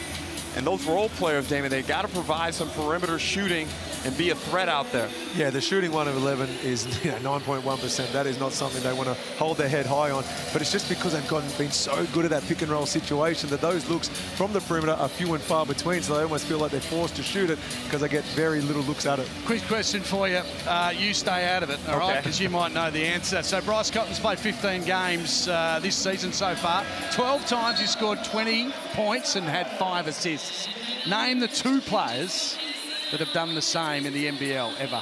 And those role players, Damon, they got to provide some perimeter shooting and be a threat out there. Yeah, the shooting 1 of 11 is 9.1%. That is not something they want to hold their head high on. But it's just because they've been so good at that pick and roll situation that those looks from the perimeter are few and far between. So they almost feel like they're forced to shoot it because they get very little looks at it. Quick question for you. You stay out of it, all right? Because you might know the answer. So Bryce Cotton's played 15 games this season so far. 12 times he scored 20 points and had 5 assists. Name the 2 players that have done the same in the NBL ever.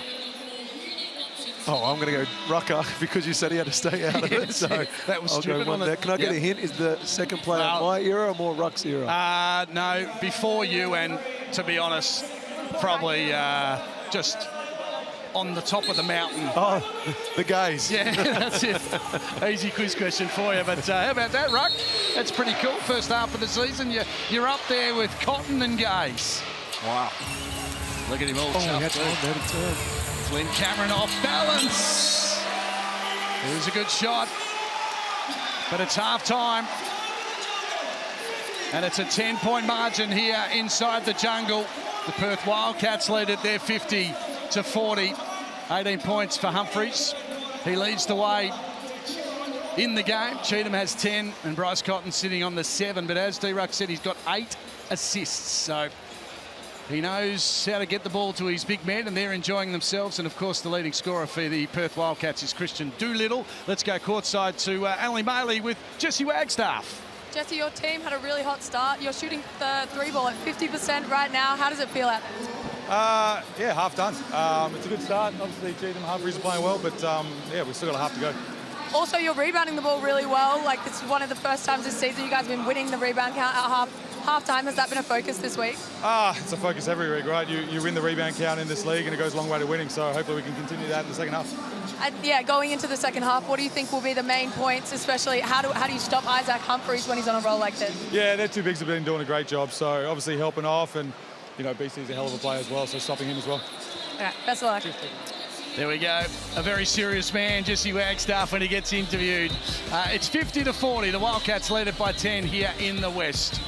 Oh, I'm going to go Rucker because you said he had to stay out of it. So that was stupid. Can I get a hint? Is the second player my era or more Ruck's era? No, before you, and to be honest, probably just on the top of the mountain. Oh, the gays. Yeah, that's it. Easy quiz question for you. But how about that, Ruck? That's pretty cool. First half of the season, you're up there with Cotton and Gaze. Wow. Look at him all chuffed. Flynn Cameron off balance. It was a good shot, but it's half time. And it's a 10-point margin here inside the jungle. The Perth Wildcats lead it there 50-40. 18 points for Humphries. He leads the way in the game. Cheatham has 10 and Bryce Cotton sitting on the 7. But as D-Ruck said, he's got 8 assists. So he knows how to get the ball to his big men, and they're enjoying themselves. And, of course, the leading scorer for the Perth Wildcats is Christian Doolittle. Let's go courtside to Ali Maley with Jesse Wagstaff. Jesse, your team had a really hot start. You're shooting the 3-ball at 50% right now. How does it feel out there? Yeah, half done. It's a good start. Obviously, Cheatham Humphreys are playing well, but yeah, we've still got a half to go. Also, you're rebounding the ball really well. Like, it's one of the first times this season you guys have been winning the rebound count at half-time. Has that been a focus this week? It's a focus every week, right? You win the rebound count in this league, and it goes a long way to winning, so hopefully we can continue that in the second half. And yeah, going into the second half, what do you think will be the main points, especially how do you stop Isaac Humphreys when he's on a roll like this? Yeah, their two bigs have been doing a great job, so obviously helping off, and, you know, BC's a hell of a player as well, so stopping him as well. All right, best of luck. Cheers. There we go. A very serious man, Jesse Wagstaff, when he gets interviewed. It's 50-40. The Wildcats lead it by 10 here in the West.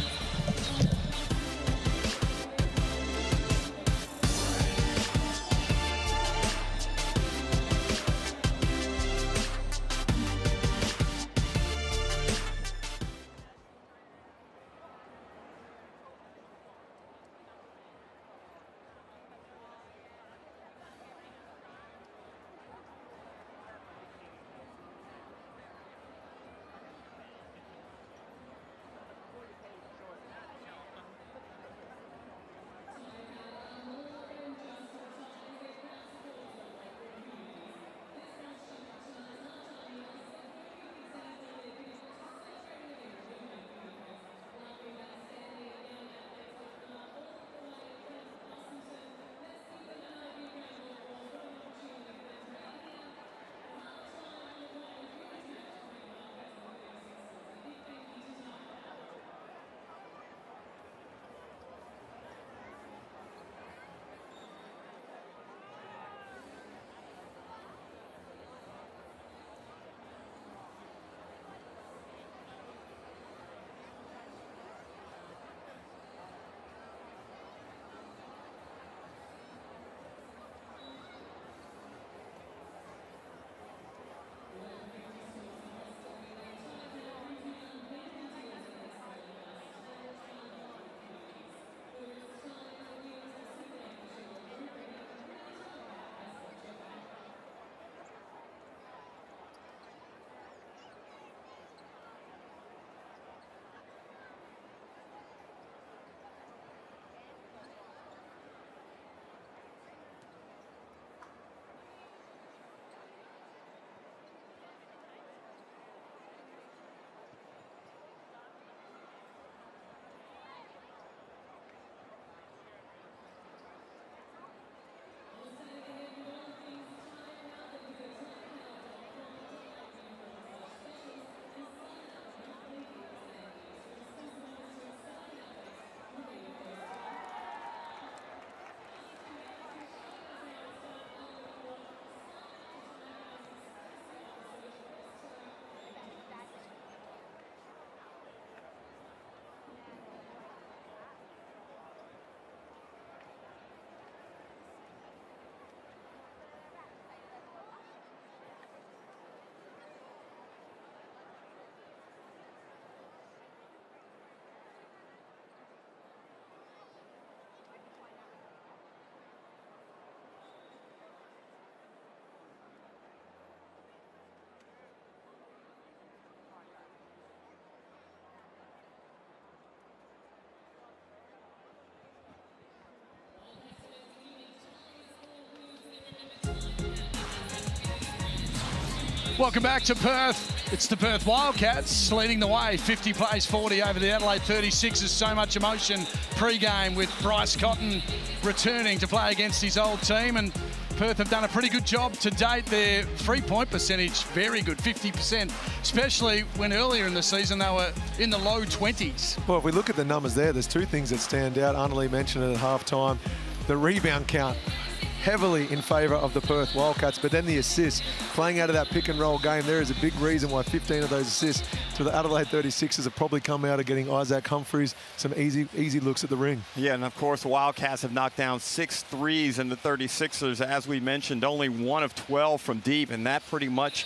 Welcome back to Perth. It's the Perth Wildcats leading the way, 50 plays 40 over the Adelaide 36ers. So much emotion pre-game with Bryce Cotton returning to play against his old team, and Perth have done a pretty good job to date. Their three-point percentage, very good, 50%, especially when earlier in the season they were in the low 20s. Well, if we look at the numbers there's two things that stand out. Annalise mentioned it at halftime. The rebound count, heavily in favour of the Perth Wildcats, but then the assists, playing out of that pick and roll game, there is a big reason why 15 of those assists to the Adelaide 36ers have probably come out of getting Isaac Humphreys some easy looks at the ring. Yeah, and of course the Wildcats have knocked down 6 threes in the 36ers. As we mentioned, only 1 of 12 from deep, and that pretty much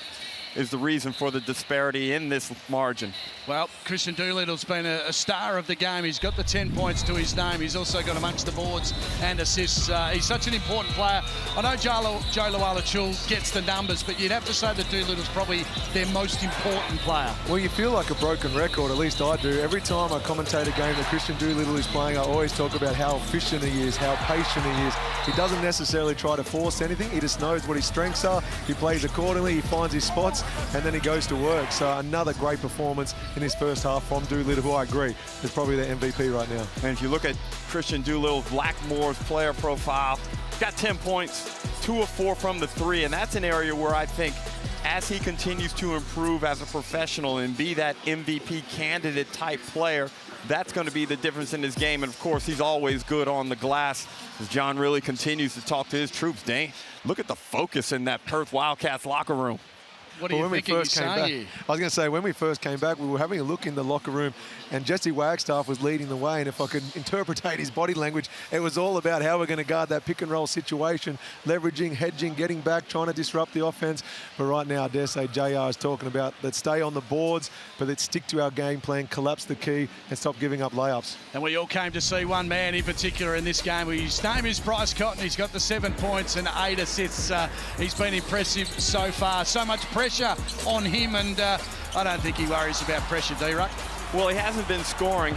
is the reason for the disparity in this margin. Well, Christian Doolittle's been a star of the game. He's got the 10 points to his name. He's also got amongst the boards and assists. He's such an important player. I know Joe Luala-Chul gets the numbers, but you'd have to say that Doolittle's probably their most important player. Well, you feel like a broken record, at least I do. Every time I commentate a game that Christian Doolittle is playing, I always talk about how efficient he is, how patient he is. He doesn't necessarily try to force anything. He just knows what his strengths are. He plays accordingly. He finds his spots, and then he goes to work. So another great performance in his first half from Doolittle, who I agree is probably the MVP right now. And if you look at Christian Doolittle's Blackmore's player profile, got 10 points, 2 of 4 from the 3, and that's an area where I think as he continues to improve as a professional and be that MVP candidate type player, that's going to be the difference in his game. And of course, he's always good on the glass as John really continues to talk to his troops. Dang, look at the focus in that Perth Wildcats locker room. What do you think he's saying? I was going to say, when we first came back, we were having a look in the locker room, and Jesse Wagstaff was leading the way. And if I could interpretate his body language, it was all about how we're going to guard that pick and roll situation, leveraging, hedging, getting back, trying to disrupt the offense. But right now, I dare say JR is talking about let's stay on the boards, but let's stick to our game plan, collapse the key, and stop giving up layups. And we all came to see one man in particular in this game. His name is Bryce Cotton. He's got the 7 points and 8 assists. He's been impressive so far. So much pressure on him, and I don't think he worries about pressure, D-Ruck. Well, he hasn't been scoring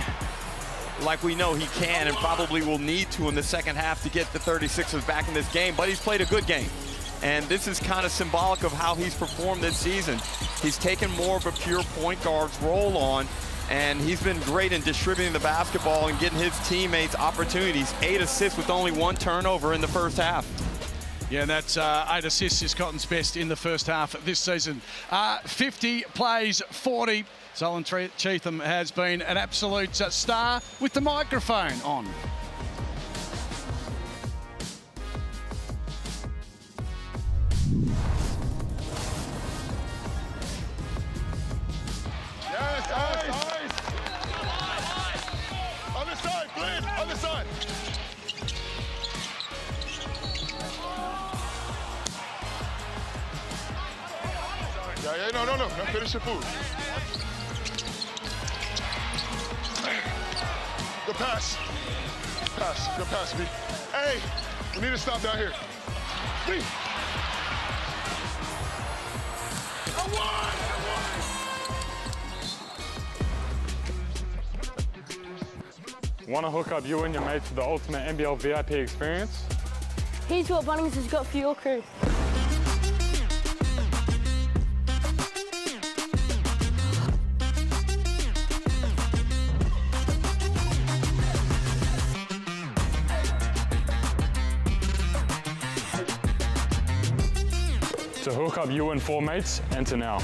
like we know he can and probably will need to in the second half to get the 36ers back in this game, but he's played a good game. And this is kind of symbolic of how he's performed this season. He's taken more of a pure point guard's role on, and he's been great in distributing the basketball and getting his teammates opportunities. 8 assists with only 1 turnover in the first half. Yeah, and that's 8 assists is Cotton's best in the first half of this season. 50 plays 40. Solon Cheatham has been an absolute star with the microphone on. Yes, nice. Other side, please, other side. Yeah, no. Now finish your food. Good pass. Good pass, B. Hey, we need to stop down here. B. Want to hook up you and your mates for the ultimate NBL VIP experience? Here's what Bunnings has got for your crew. To hook up you and 4 mates, enter now.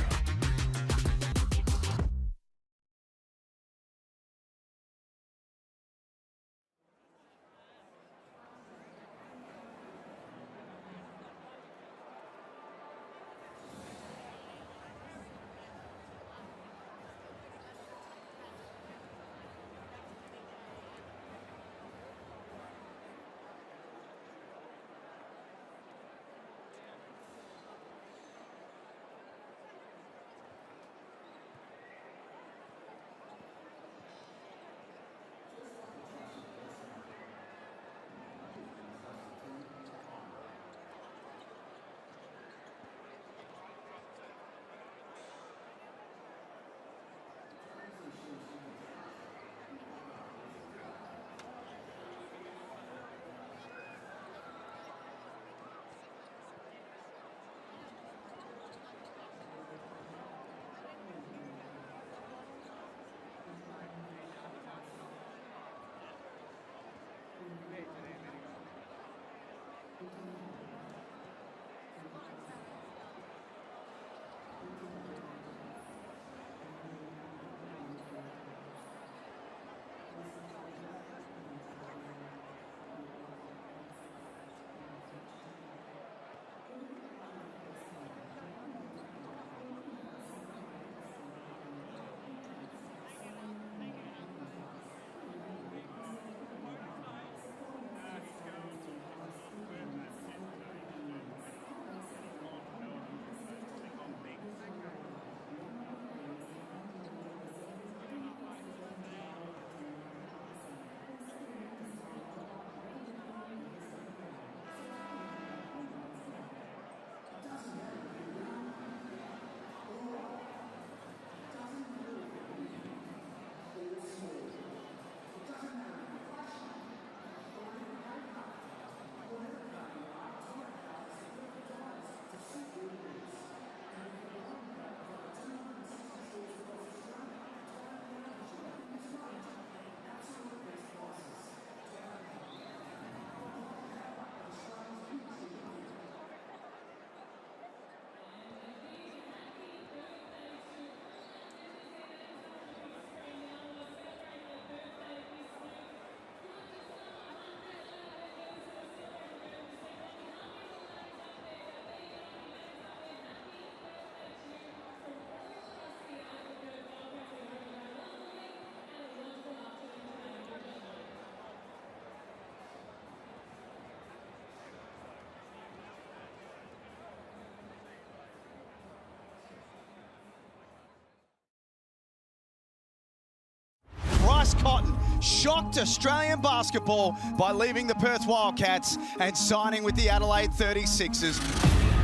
shocked Australian basketball by leaving the Perth Wildcats and signing with the Adelaide 36ers.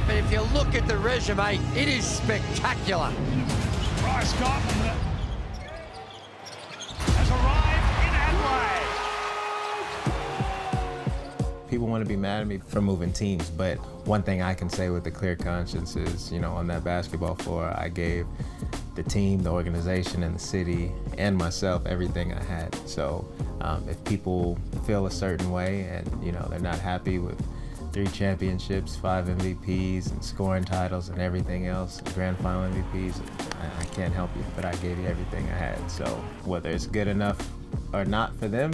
But if you look at the resume, it is spectacular. Bryce Cotton has arrived in Adelaide. People want to be mad at me for moving teams, but one thing I can say with a clear conscience is, you know, on that basketball floor, I gave the team, the organization, and the city, and myself everything I had. So if people feel a certain way and, you know, they're not happy with 3 championships, 5 MVPs, and scoring titles and everything else, grand final MVPs, I can't help you, but I gave you everything I had. So whether it's good enough or not for them,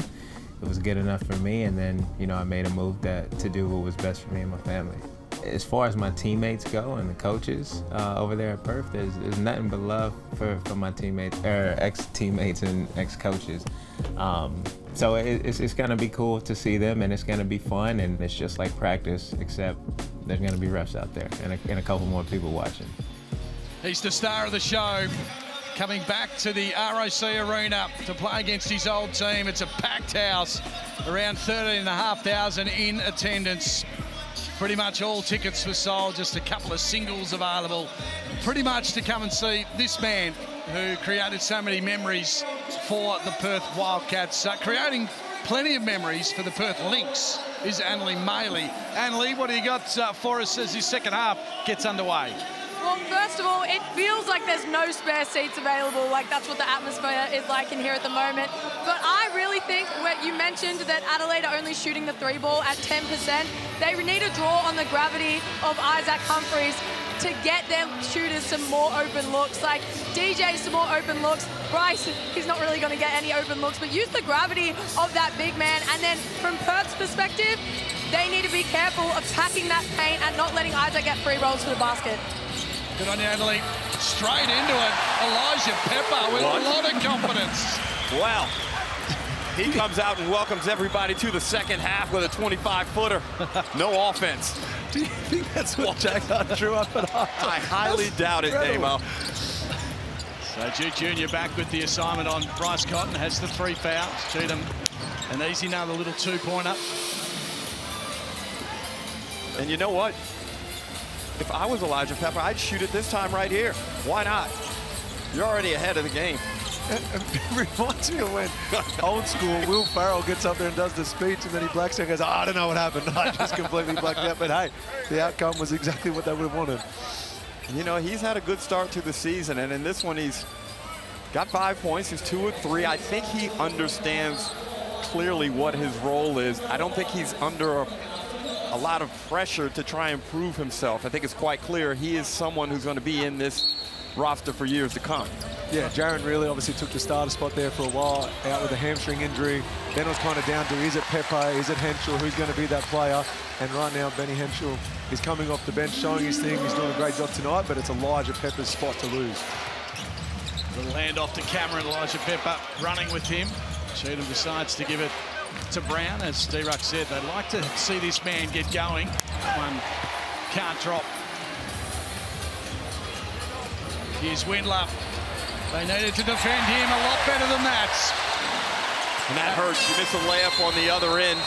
it was good enough for me, and then, you know, I made a move to do what was best for me and my family. As far as my teammates go and the coaches over there at Perth, there's nothing but love for my teammates, or ex-teammates and ex-coaches. So it's gonna be cool to see them, and it's gonna be fun, and it's just like practice, except there's gonna be refs out there and a couple more people watching. He's the star of the show, coming back to the ROC Arena to play against his old team. It's a packed house, around 13,500 in attendance. Pretty much all tickets were sold, just a couple of singles available, pretty much to come and see this man who created so many memories for the Perth Wildcats. Creating plenty of memories for the Perth Lynx is Anneli Maley. Anneli, what do you got for us as this second half gets underway? Well, first of all, it feels like there's no spare seats available. Like, that's what the atmosphere is like in here at the moment. But I really think, what you mentioned, that Adelaide are only shooting the 3 ball at 10%. They need to draw on the gravity of Isaac Humphries to get their shooters some more open looks. Like, DJ some more open looks. Bryce, he's not really going to get any open looks, but use the gravity of that big man. And then from Perth's perspective, they need to be careful of packing that paint and not letting Isaac get free rolls to the basket. Good on you, Adelaide. Straight into it. Elijah Pepper with a lot of confidence. Well, he comes out and welcomes everybody to the second half with a 25-footer. No offense. Do you think that's what Jack drew up at half? I highly doubt it, Damo. So Duke Jr. back with the assignment on Bryce Cotton. Has the 3 fouls. Cheatham, an easy, another little 2-pointer. And you know what? If I was Elijah Pepper, I'd shoot it this time right here. Why not? You're already ahead of the game. It reminds me of when old school Will Farrell gets up there and does the speech, and then he blacks out and goes, oh, I don't know what happened. I just completely blacked out. But hey, the outcome was exactly what they would have wanted. You know, he's had a good start to the season, and in this one he's got 5 points. He's 2 of 3. I think he understands clearly what his role is. I don't think he's under a lot of pressure to try and prove himself. I think it's quite clear he is someone who's going to be in this roster for years to come. Yeah, Jaron really obviously took the starter spot there for a while, out with a hamstring injury. Then it was kind of down to, is it Pepe, is it Henschel, who's going to be that player? And right now, Benny Henschel is coming off the bench, showing his thing. He's doing a great job tonight, but it's Elijah Pepper's spot to lose. Little handoff to Cameron. Elijah Pepper running with him. Cheatham decides to give it to Brown. As D-Ruck said, they'd like to see this man get going. One can't drop. Here's Windler. They needed to defend him a lot better than that. And that hurts. You miss a layup on the other end.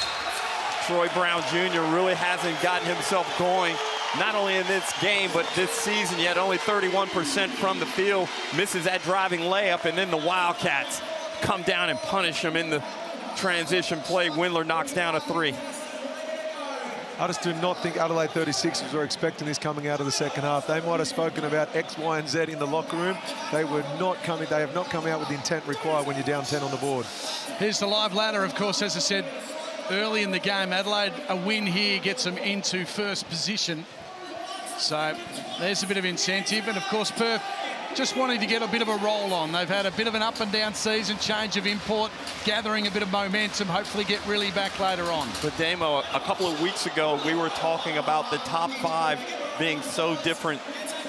Troy Brown Jr. really hasn't gotten himself going, not only in this game, but this season yet. Only 31% from the field. Misses that driving layup, and then the Wildcats come down and punish him in the transition play. Windler knocks down a 3. I just do not think Adelaide 36ers were expecting this coming out of the second half. They might have spoken about X, Y, and Z in the locker room. They were not coming. They have not come out with the intent required when you're down 10 on the board. Here's the live ladder, of course, as I said early in the game. Adelaide, a win here gets them into first position. So there's a bit of incentive. And of course, Perth just wanting to get a bit of a roll on. They've had a bit of an up and down season, change of import, gathering a bit of momentum, hopefully get really back later on. But Damo, a couple of weeks ago, we were talking about the top 5 being so different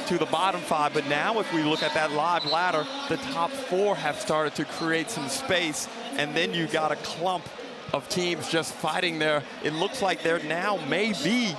to the bottom 5. But now if we look at that live ladder, the top 4 have started to create some space. And then you got a clump of teams just fighting there. It looks like there now may be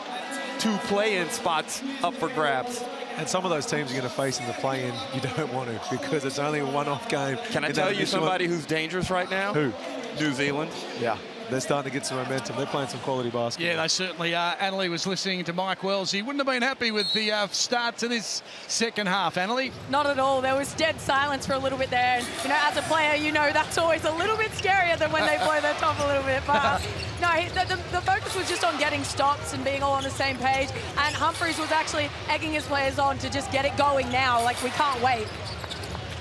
2 play-in spots up for grabs. And some of those teams you're going to face in the play-in, you don't want to, because it's only a one-off game. Can I tell you somebody who's dangerous right now? Who? New Zealand. Yeah, they're starting to get some momentum. They're playing some quality basketball. Yeah, they certainly are. Annalie was listening to Mike Wells. He wouldn't have been happy with the start to this second half, Annalie. Not at all. There was dead silence for a little bit there. And, you know, as a player, you know that's always a little bit scarier than when they blow their top a little bit. But no, the focus was just on getting stops and being all on the same page. And Humphries was actually egging his players on to just get it going now. Like, we can't wait.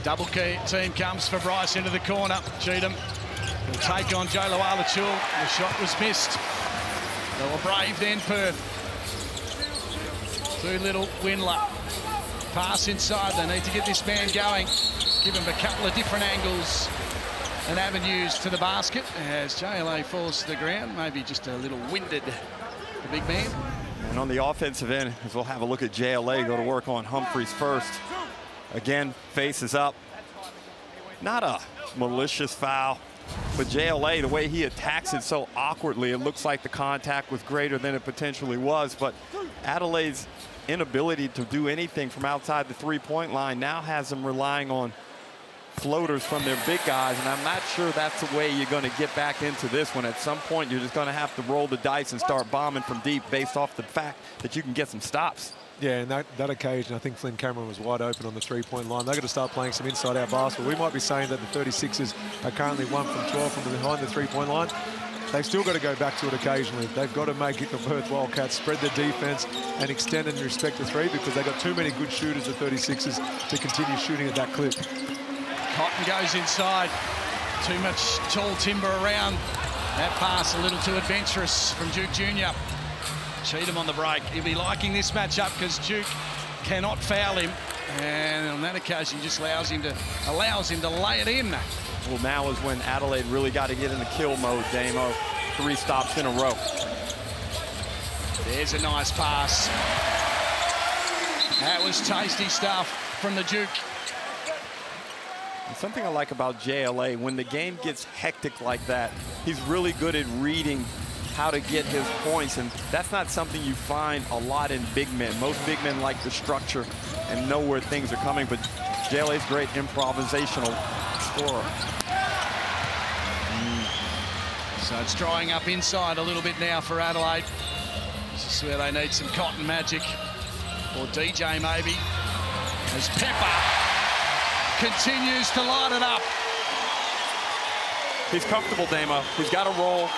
Double key team comes for Bryce into the corner. Cheatham will take on Joe Luala-Chul. The shot was missed. They were brave then, Perth. Too little, Windler. Pass inside. They need to get this man going. Give him a couple of different angles and avenues to the basket as JLA falls to the ground. Maybe just a little winded, the big man. And on the offensive end, as we'll have a look at JLA go to work on Humphries first. Again, faces up. Not a malicious foul, but JLA, the way he attacks it so awkwardly, it looks like the contact was greater than it potentially was. But Adelaide's inability to do anything from outside the three-point line now has them relying on floaters from their big guys, and I'm not sure that's the way you're going to get back into this one. At some point, you're just going to have to roll the dice and start bombing from deep based off the fact that you can get some stops. Yeah, and that occasion, I think Flynn Cameron was wide open on the three-point line. They've got to start playing some inside-out basketball. We might be saying that the 36ers are currently 1 from 12 from behind the three-point line. They've still got to go back to it occasionally. They've got to make it the Perth Wildcats spread their defense and extend and respect the three, because they've got too many good shooters, the 36ers, to continue shooting at that clip. Cotton goes inside. Too much tall timber around. That pass a little too adventurous from Duke Jr. Cheatham on the break. He'll be liking this matchup because Duke cannot foul him. And on that occasion, just allows him to lay it in. Well, now is when Adelaide really got to get into kill mode, Damo. 3 stops in a row. There's a nice pass. That was tasty stuff from the Duke. And something I like about JLA, when the game gets hectic like that, he's really good at reading how to get his points, and that's not something you find a lot in big men. Most big men like the structure and know where things are coming, but JLA's great improvisational scorer. So it's drying up inside a little bit now for Adelaide. This is where they need some cotton magic, or DJ maybe, as Pepper continues to light it up. He's comfortable, Damo. He's got a roll.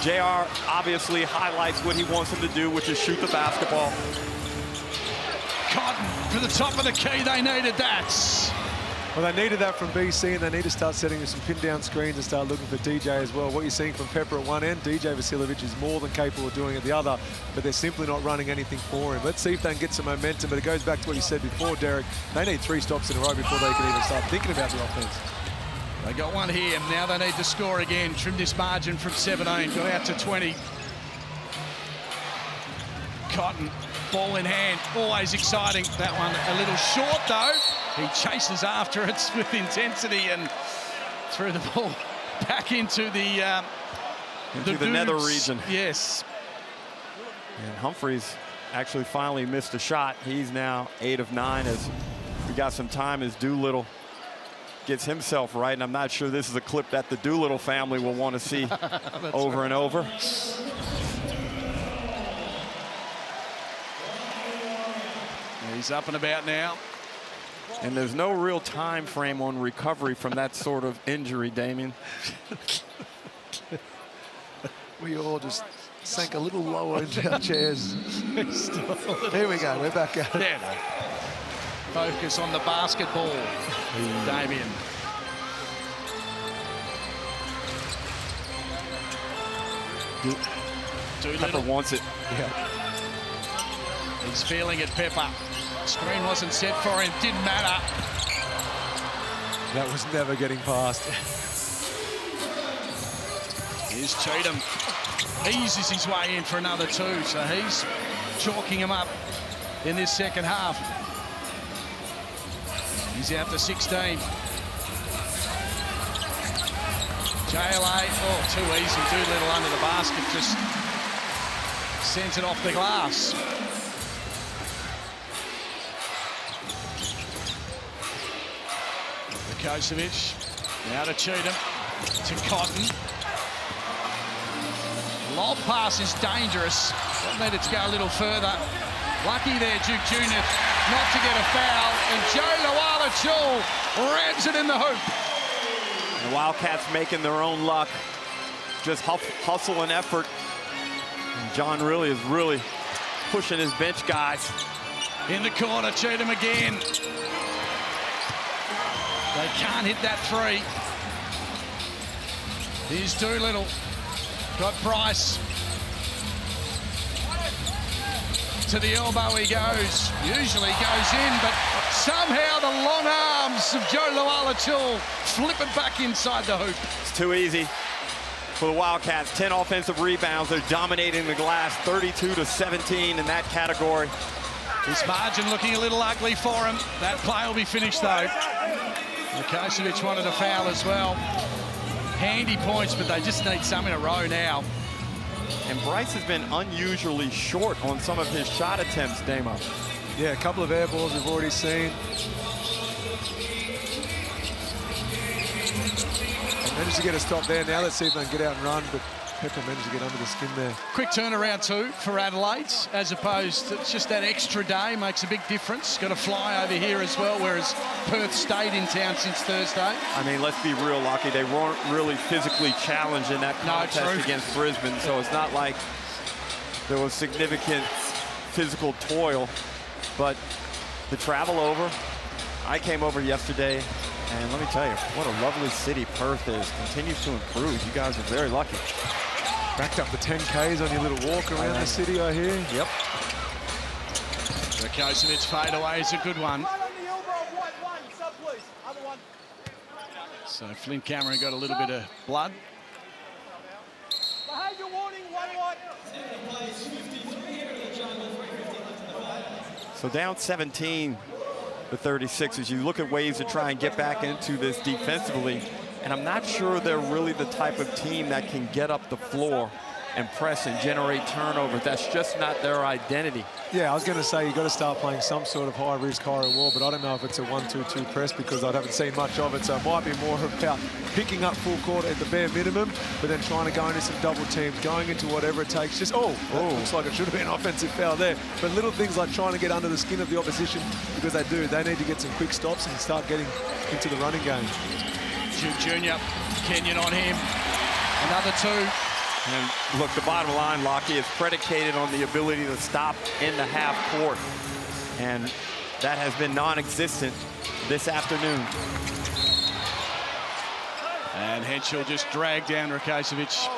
JR obviously highlights what he wants him to do, which is shoot the basketball. Cotton for the top of the key. They needed that. Well, they needed that from BC, and they need to start setting some pin-down screens and start looking for DJ as well. What you're seeing from Pepper at one end, DJ Vasiljevic is more than capable of doing at the other, but they're simply not running anything for him. Let's see if they can get some momentum, but it goes back to what you said before, Derek. They need 3 stops in a row before they can even start thinking about the offense. They got one here. Now they need to score again. Trim this margin from 17. Got out to 20. Cotton, ball in hand. Always exciting. That one a little short, though. He chases after it with intensity and threw the ball back into the nether region. Yes. And Humphries actually finally missed a shot. He's now 8 of 9 as we got some time as Doolittle gets himself right, and I'm not sure this is a clip that the Doolittle family will want to see over and over. He's up and about now. And there's no real time frame on recovery from that sort of injury, Damien. We all just sank a little lower into our chairs. Here we go, we're back at it. Yeah. Focus on the basketball, Damien. Pepper wants it. Yeah. He's feeling it, Pepper. Screen wasn't set for him, didn't matter. That was never getting past. Here's Cheatham. Eases his way in for another 2, so he's chalking him up in this second half. He's out to 16. JLA, oh, too easy. Doolittle under the basket, just sends it off the glass. Kosovic, now to Cheatham. to Cotton. Lob pass is dangerous. Don't need it to go a little further. Lucky there, Duke Jr. not to get a foul. And Joe Luala-Chul rams it in the hoop. The Wildcats making their own luck. Just hustle and effort. And John really is pushing his bench guys. In the corner, Cheatham again. They can't hit that three. Here's Doolittle. Got Bryce. To the elbow he goes. Usually goes in, but somehow the long arms of Joe Luala-Chul flip it back inside the hoop. It's too easy for the Wildcats. 10 offensive rebounds. They're dominating the glass, 32-17 in that category. This margin looking a little ugly for him. That play will be finished though. Lukosevic wanted a foul as well. Handy points, but they just need some in a row now. And Bryce has been unusually short on some of his shot attempts, Damo. Yeah, a couple of air balls we've already seen. Managed to get a stop there. Now let's see if they can get out and run, but Pepper managed to get under the skin there. Quick turnaround too for Adelaide, as opposed to just that extra day makes a big difference. Got to fly over here as well, whereas Perth stayed in town since Thursday. I mean, let's be real, Lockie. They weren't really physically challenged in that contest against Brisbane, so it's not like there was significant physical toil. But the travel over, I came over yesterday, and let me tell you, what a lovely city Perth is. Continues to improve. You guys are very lucky. Backed up the 10Ks on your little walk around the city, I hear. Yep. Lukosevic fadeaway is a good one. So Flynn Cameron got a little bit of blood. So down 17, the 36ers. You look at ways to try and get back into this defensively, and I'm not sure they're really the type of team that can get up the floor and press and generate turnovers. That's just not their identity. Yeah, I was going to say you've got to start playing some sort of high-risk, high-reward, but I don't know if it's a 1-2-2 press because I haven't seen much of it, so it might be more about picking up full court at the bare minimum, but then trying to go into some double teams, going into whatever it takes. Just, looks like it should have been an offensive foul there. But little things like trying to get under the skin of the opposition, because they do. They need to get some quick stops and start getting into the running game. Duke Jr., Kenyon on him. Another two. And look, the bottom line, Lockie, is predicated on the ability to stop in the half court. And that has been non-existent this afternoon. And Henschel just dragged down Lukosevic.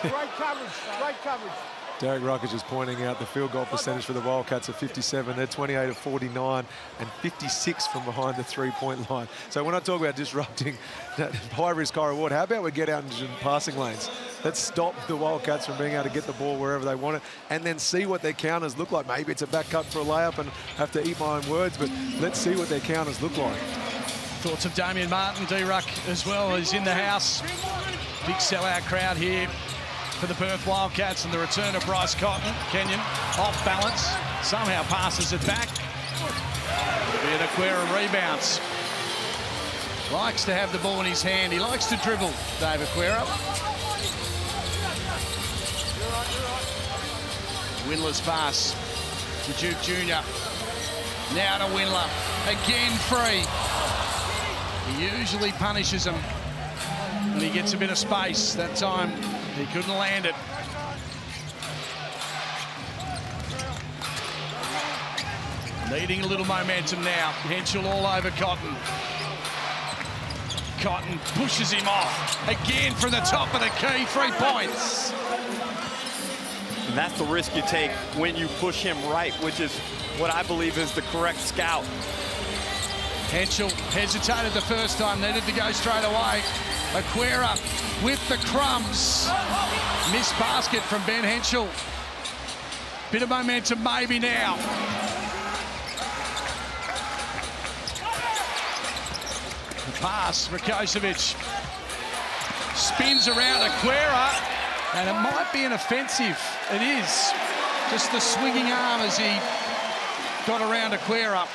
Great coverage, great coverage. Derek Ruckage is pointing out the field goal percentage for the Wildcats of 57. They're 28 of 49 and 56 from behind the three-point line. So when I talk about disrupting that high-risk, high-reward, how about we get out into passing lanes? Let's stop the Wildcats from being able to get the ball wherever they want it and then see what their counters look like. Maybe it's a back cut for a layup and have to eat my own words, but let's see what their counters look like. Thoughts of Damian Martin, D-Ruck as well. He's in the house. Big sellout crowd here for the Perth Wildcats, and the return of Bryce Cotton. Kenyon off balance, somehow passes it back. It'll be an Aquera rebounds. Likes to have the ball in his hand. He likes to dribble, Dave Aquera. Windler's pass to Duke Jr. Now to Windler. Again free. He usually punishes him when he gets a bit of space. That time he couldn't land it. Needing a little momentum now. Henschel all over Cotton. Cotton pushes him off. Again from the top of the key, 3 points. And that's the risk you take when you push him right, which is what I believe is the correct scout. Henschel hesitated the first time, needed to go straight away. Aquera with the crumbs. Missed basket from Ben Henschel. Bit of momentum maybe now. The pass, Lukosevic. Spins around Aquera, and it might be an offensive. It is. Just the swinging arm as he got around Aquera.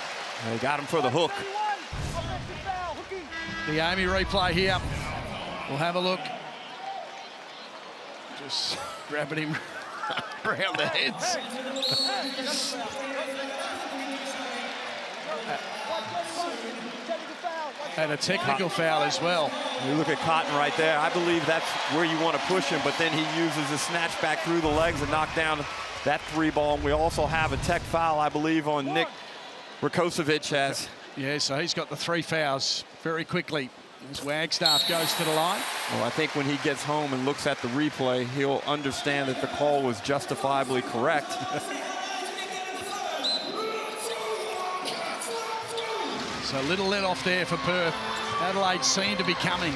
They got him for the hook. The Amy replay here. We'll have a look. Just grabbing him around the heads. And a technical foul as well. You look at Cotton right there. I believe that's where you want to push him, but then he uses the snatch back through the legs and knock down that 3-ball. We also have a tech foul, I believe, on Nick Rakocevic has. Yeah, so he's got the 3 fouls very quickly as Wagstaff goes to the line. Well, I think when he gets home and looks at the replay, he'll understand that the call was justifiably correct. So a little let off there for Perth. Adelaide seem to be coming.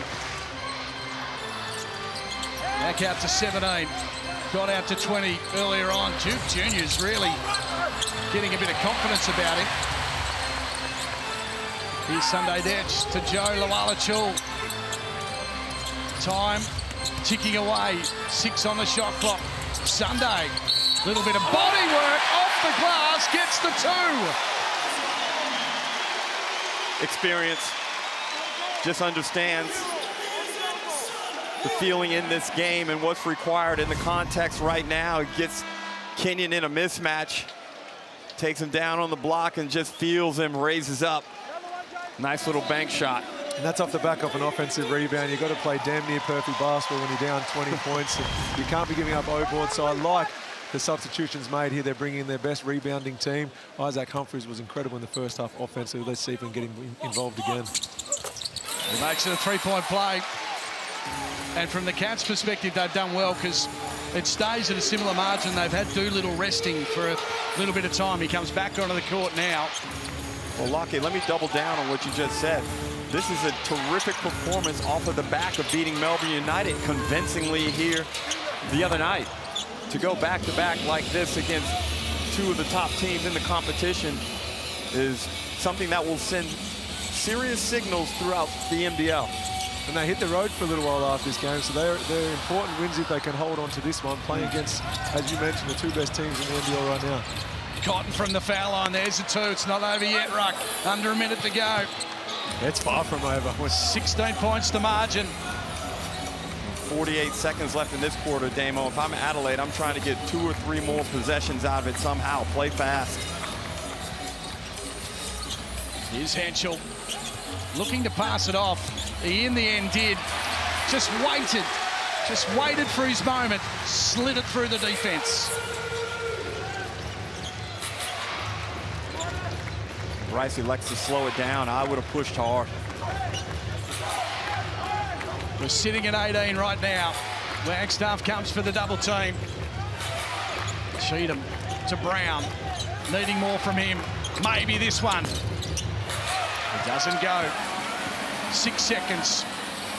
Back out to 17. Got out to 20 earlier on. Duke Jr.'s really getting a bit of confidence about him. Here's Sunday Detch to Joe Lawala-Chul. Time ticking away. 6 on the shot clock. Sunday, little bit of body work off the glass, gets the 2. Experience, just understands the feeling in this game and what's required in the context right now. It gets Kenyon in a mismatch, takes him down on the block and just feels him, raises up. Nice little bank shot. And that's off the back of an offensive rebound. You've got to play damn near perfect basketball when you're down 20 points. You can't be giving up O-board. So I like the substitutions made here. They're bringing in their best rebounding team. Isaac Humphries was incredible in the first half offensively. Let's see if we can get him involved again. He makes it a 3-point play. And from the Cats' perspective, they've done well because it stays at a similar margin. They've had Doolittle resting for a little bit of time. He comes back onto the court now. Well, Lockie, let me double down on what you just said. This is a terrific performance off of the back of beating Melbourne United convincingly here the other night. To go back-to-back like this against 2 of the top teams in the competition is something that will send serious signals throughout the NBL. And they hit the road for a little while after this game, so they're important wins if they can hold on to this one, playing against, as you mentioned, the 2 best teams in the NBL right now. Cotton from the foul line. There's the 2. It's not over yet, Ruck. Under a minute to go. It's far from over. 16 points to margin. 48 seconds left in this quarter, Damo. If I'm Adelaide, I'm trying to get 2 or 3 more possessions out of it somehow. Play fast. Here's Henschel looking to pass it off. He in the end did. Just waited for his moment. Slid it through the defense. Rice elects to slow it down. I would have pushed hard. We're sitting at 18 right now. Wagstaff comes for the double team. Cheatham to Brown. Needing more from him. Maybe this one. It doesn't go. 6 seconds.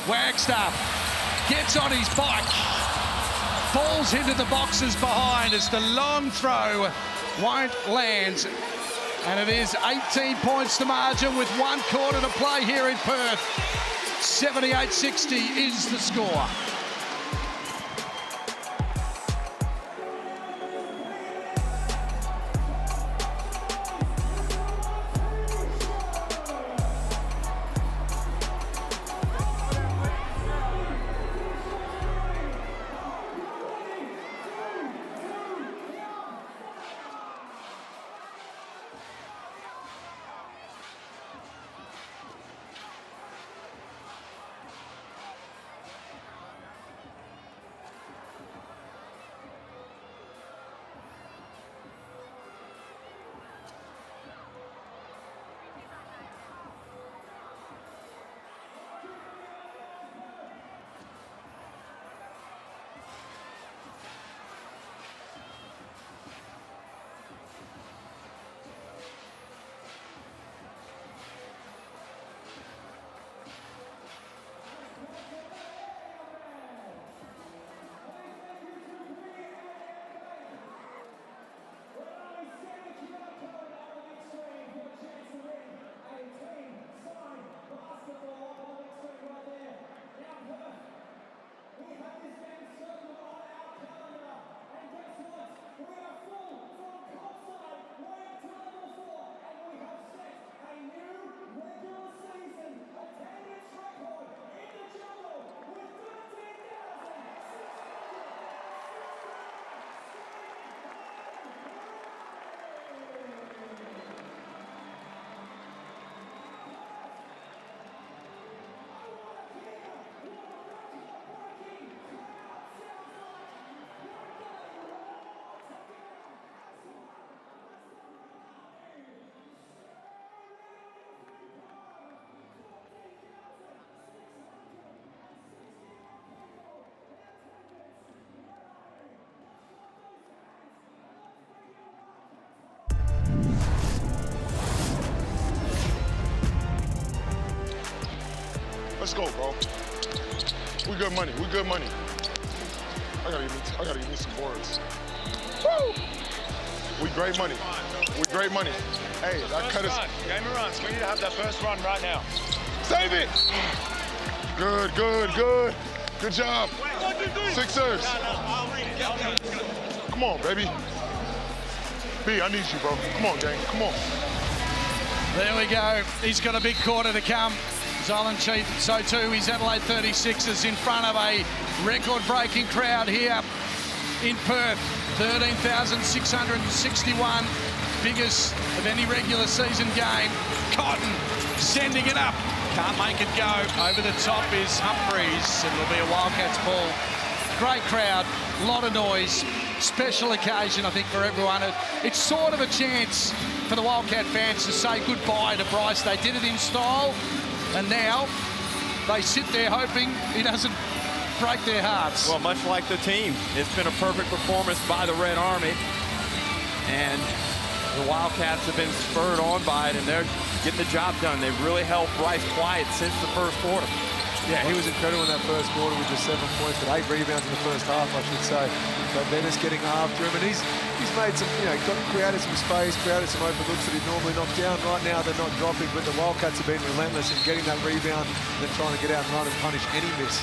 Wagstaff gets on his bike. Falls into the boxes behind as the long throw won't land. And it is 18 points to margin with 1 quarter to play here in Perth. 78-60 is the score. Let's go, bro. We good money. We good money. I gotta give me some boards. Woo! We great money. We great money. Hey, that cut us. Game of runs. We need to have that first run right now. Save it. Good, good, good. Good job. 6 serves. Come on, baby. B, I need you, bro. Come on, gang. Come on. There we go. He's got a big quarter to come. Zolan Chief, so too his Adelaide 36ers in front of a record-breaking crowd here in Perth. 13,661, biggest of any regular season game. Cotton sending it up. Can't make it go. Over the top is Humphries. It'll be a Wildcats ball. Great crowd, a lot of noise. Special occasion, I think, for everyone. It's sort of a chance for the Wildcat fans to say goodbye to Bryce. They did it in style, and now they sit there hoping he doesn't break their hearts. Well, much like the team, it's been a perfect performance by the Red Army, and the Wildcats have been spurred on by it, and they're getting the job done. They've really held Bryce quiet since the first quarter. Yeah, he was incredible in that first quarter with just 7 points, but 8 rebounds in the first half, I should say. But they're just getting after him, and he's made some, created some space, created some open looks that he'd normally knock down. Right now, they're not dropping, but the Wildcats have been relentless in getting that rebound and then trying to get out and run and punish any miss.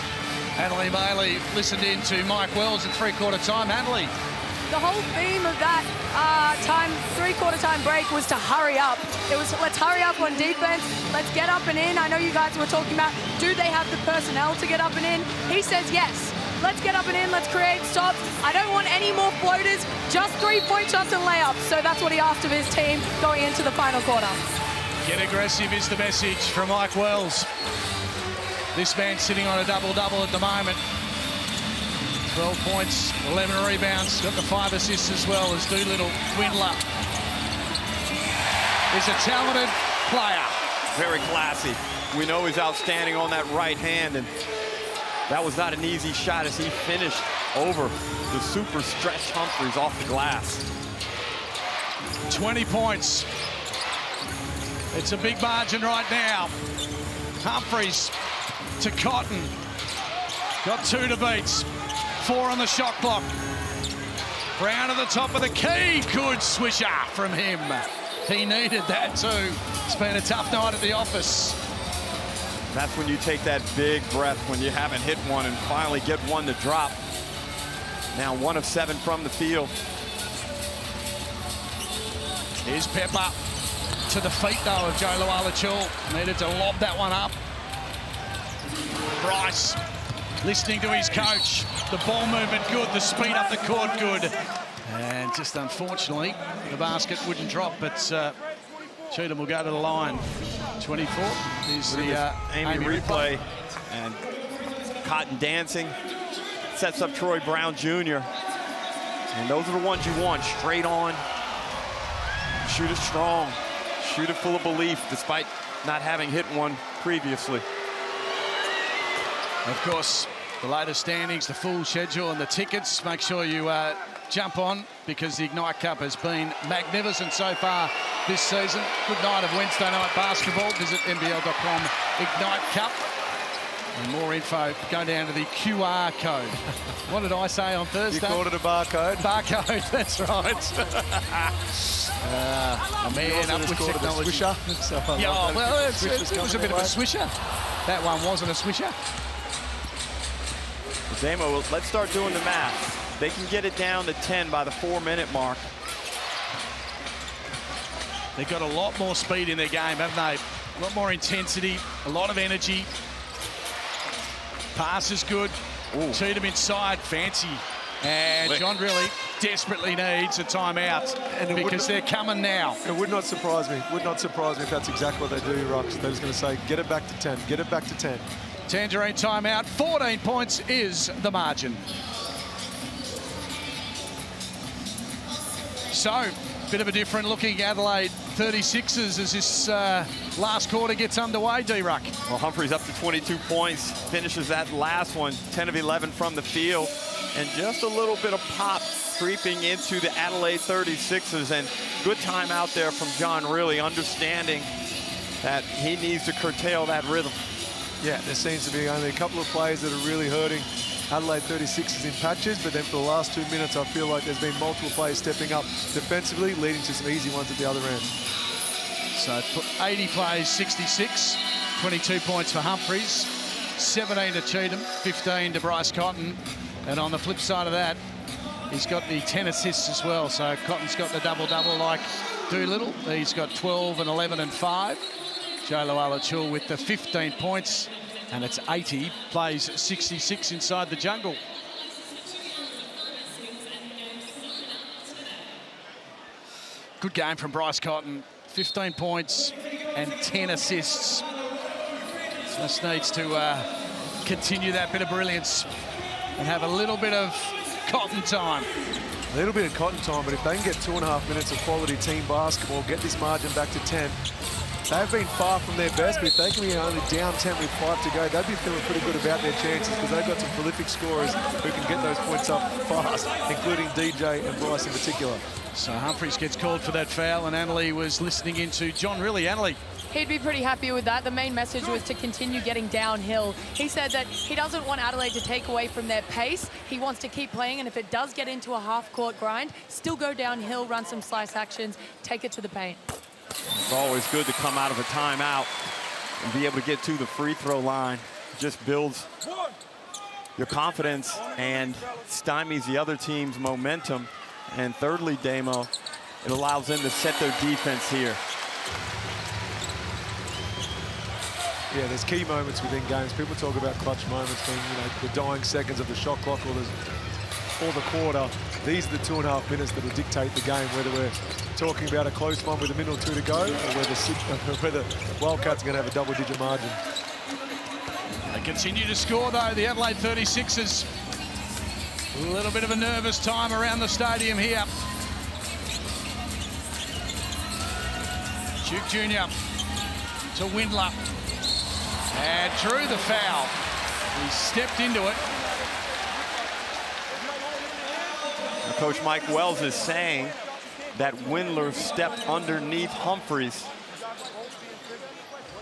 Hanley Bailey listened in to Mike Wells at three-quarter time. Hanley. The whole theme of that three-quarter time break was to hurry up. It was, let's hurry up on defense. Let's get up and in. I know you guys were talking about, do they have the personnel to get up and in? He says yes. Let's get up and in. Let's create stops. I don't want any more floaters, just 3-point shots and layups. So that's what he asked of his team going into the final quarter. Get aggressive is the message from Mike Wells. This man sitting on a double-double at the moment. 12 points, 11 rebounds, got the 5 assists as well as Doolittle. Windler is a talented player. Very classy. We know he's outstanding on that right hand, and that was not an easy shot as he finished over the super stretched Humphries off the glass. 20 points. It's a big margin right now. Humphries to Cotton. Got 2 to beat. 4 on the shot clock. Brown at the top of the key. Good swisher from him. He needed that too. It's been a tough night at the office. That's when you take that big breath when you haven't hit one and finally get one to drop. Now 1 of 7 from the field. Here's Pepper to the feet though of Joe Luala-Chul. Needed to lob that one up. Bryce listening to his coach. The ball movement good, the speed up the court good. And just unfortunately, the basket wouldn't drop, but Cheatham will go to the line. 24 is the Amy replay. And Cotton dancing. Sets up Troy Brown Jr. And those are the ones you want, straight on. Shoot it strong. Shoot it full of belief, despite not having hit one previously. Of course, the latest standings, the full schedule and the tickets. Make sure you jump on because the Ignite Cup has been magnificent so far this season. Good night of Wednesday night basketball. Visit NBL.com Ignite Cup. And more info, go down to the QR code. What did I say on Thursday? You called it a barcode? Barcode, that's right. A man up with technology. Swisher. Yeah, well, it was a bit of a swisher. That one wasn't a swisher. Damo, let's start doing the math. They can get it down to 10 by the 4-minute mark. They've got a lot more speed in their game, haven't they? A lot more intensity, a lot of energy. Pass is good. Cheatham inside, fancy. And John really desperately needs a timeout because they're coming now. It would not surprise me. Would not surprise me if that's exactly what they do, Rocks. They're just going to say, get it back to 10. Get it back to 10. Tangerine timeout. 14 points is the margin. So, bit of a different looking Adelaide 36ers as this last quarter gets underway, D-Ruck. Well, Humphries up to 22 points, finishes that last one, 10 of 11 from the field, and just a little bit of pop creeping into the Adelaide 36ers, and good time out there from John, really understanding that he needs to curtail that rhythm. Yeah, there seems to be only a couple of players that are really hurting Adelaide 36ers in patches, but then for the last 2 minutes, I feel like there's been multiple players stepping up defensively, leading to some easy ones at the other end. So 80 plays, 66, 22 points for Humphries, 17 to Cheatham, 15 to Bryce Cotton. And on the flip side of that, he's got the 10 assists as well. So Cotton's got the double-double like Doolittle. He's got 12 and 11 and 5. Joe Luala-Chul with the 15 points. And it's 80, plays 66 inside the jungle. Good game from Bryce Cotton. 15 points and 10 assists. Just needs to continue that bit of brilliance and have a little bit of Cotton time. A little bit of Cotton time, but if they can get 2.5 minutes of quality team basketball, get this margin back to 10, they've been far from their best, but if they can be only down 10 with 5 to go, they'd be feeling pretty good about their chances because they've got some prolific scorers who can get those points up fast, including DJ and Bryce in particular. So Humphries gets called for that foul, and Annalee was listening into John Rillie. Annalee. He'd be pretty happy with that. The main message was to continue getting downhill. He said that he doesn't want Adelaide to take away from their pace. He wants to keep playing, and if it does get into a half-court grind, still go downhill, run some slice actions, take it to the paint. It's always good to come out of a timeout and be able to get to the free throw line. It just builds your confidence and stymies the other team's momentum. And thirdly, Damo, it allows them to set their defense here. Yeah, there's key moments within games. People talk about clutch moments being, the dying seconds of the shot clock or the quarter. These are the 2.5 minutes that will dictate the game, whether we're talking about a close one with a minute or two to go, or whether Wildcats are going to have a double-digit margin. They continue to score, though, the Adelaide 36ers. A little bit of a nervous time around the stadium here. Duke Jr. to Windler. And drew the foul. He stepped into it. Now, Coach Mike Wells is saying that Windler stepped underneath Humphries.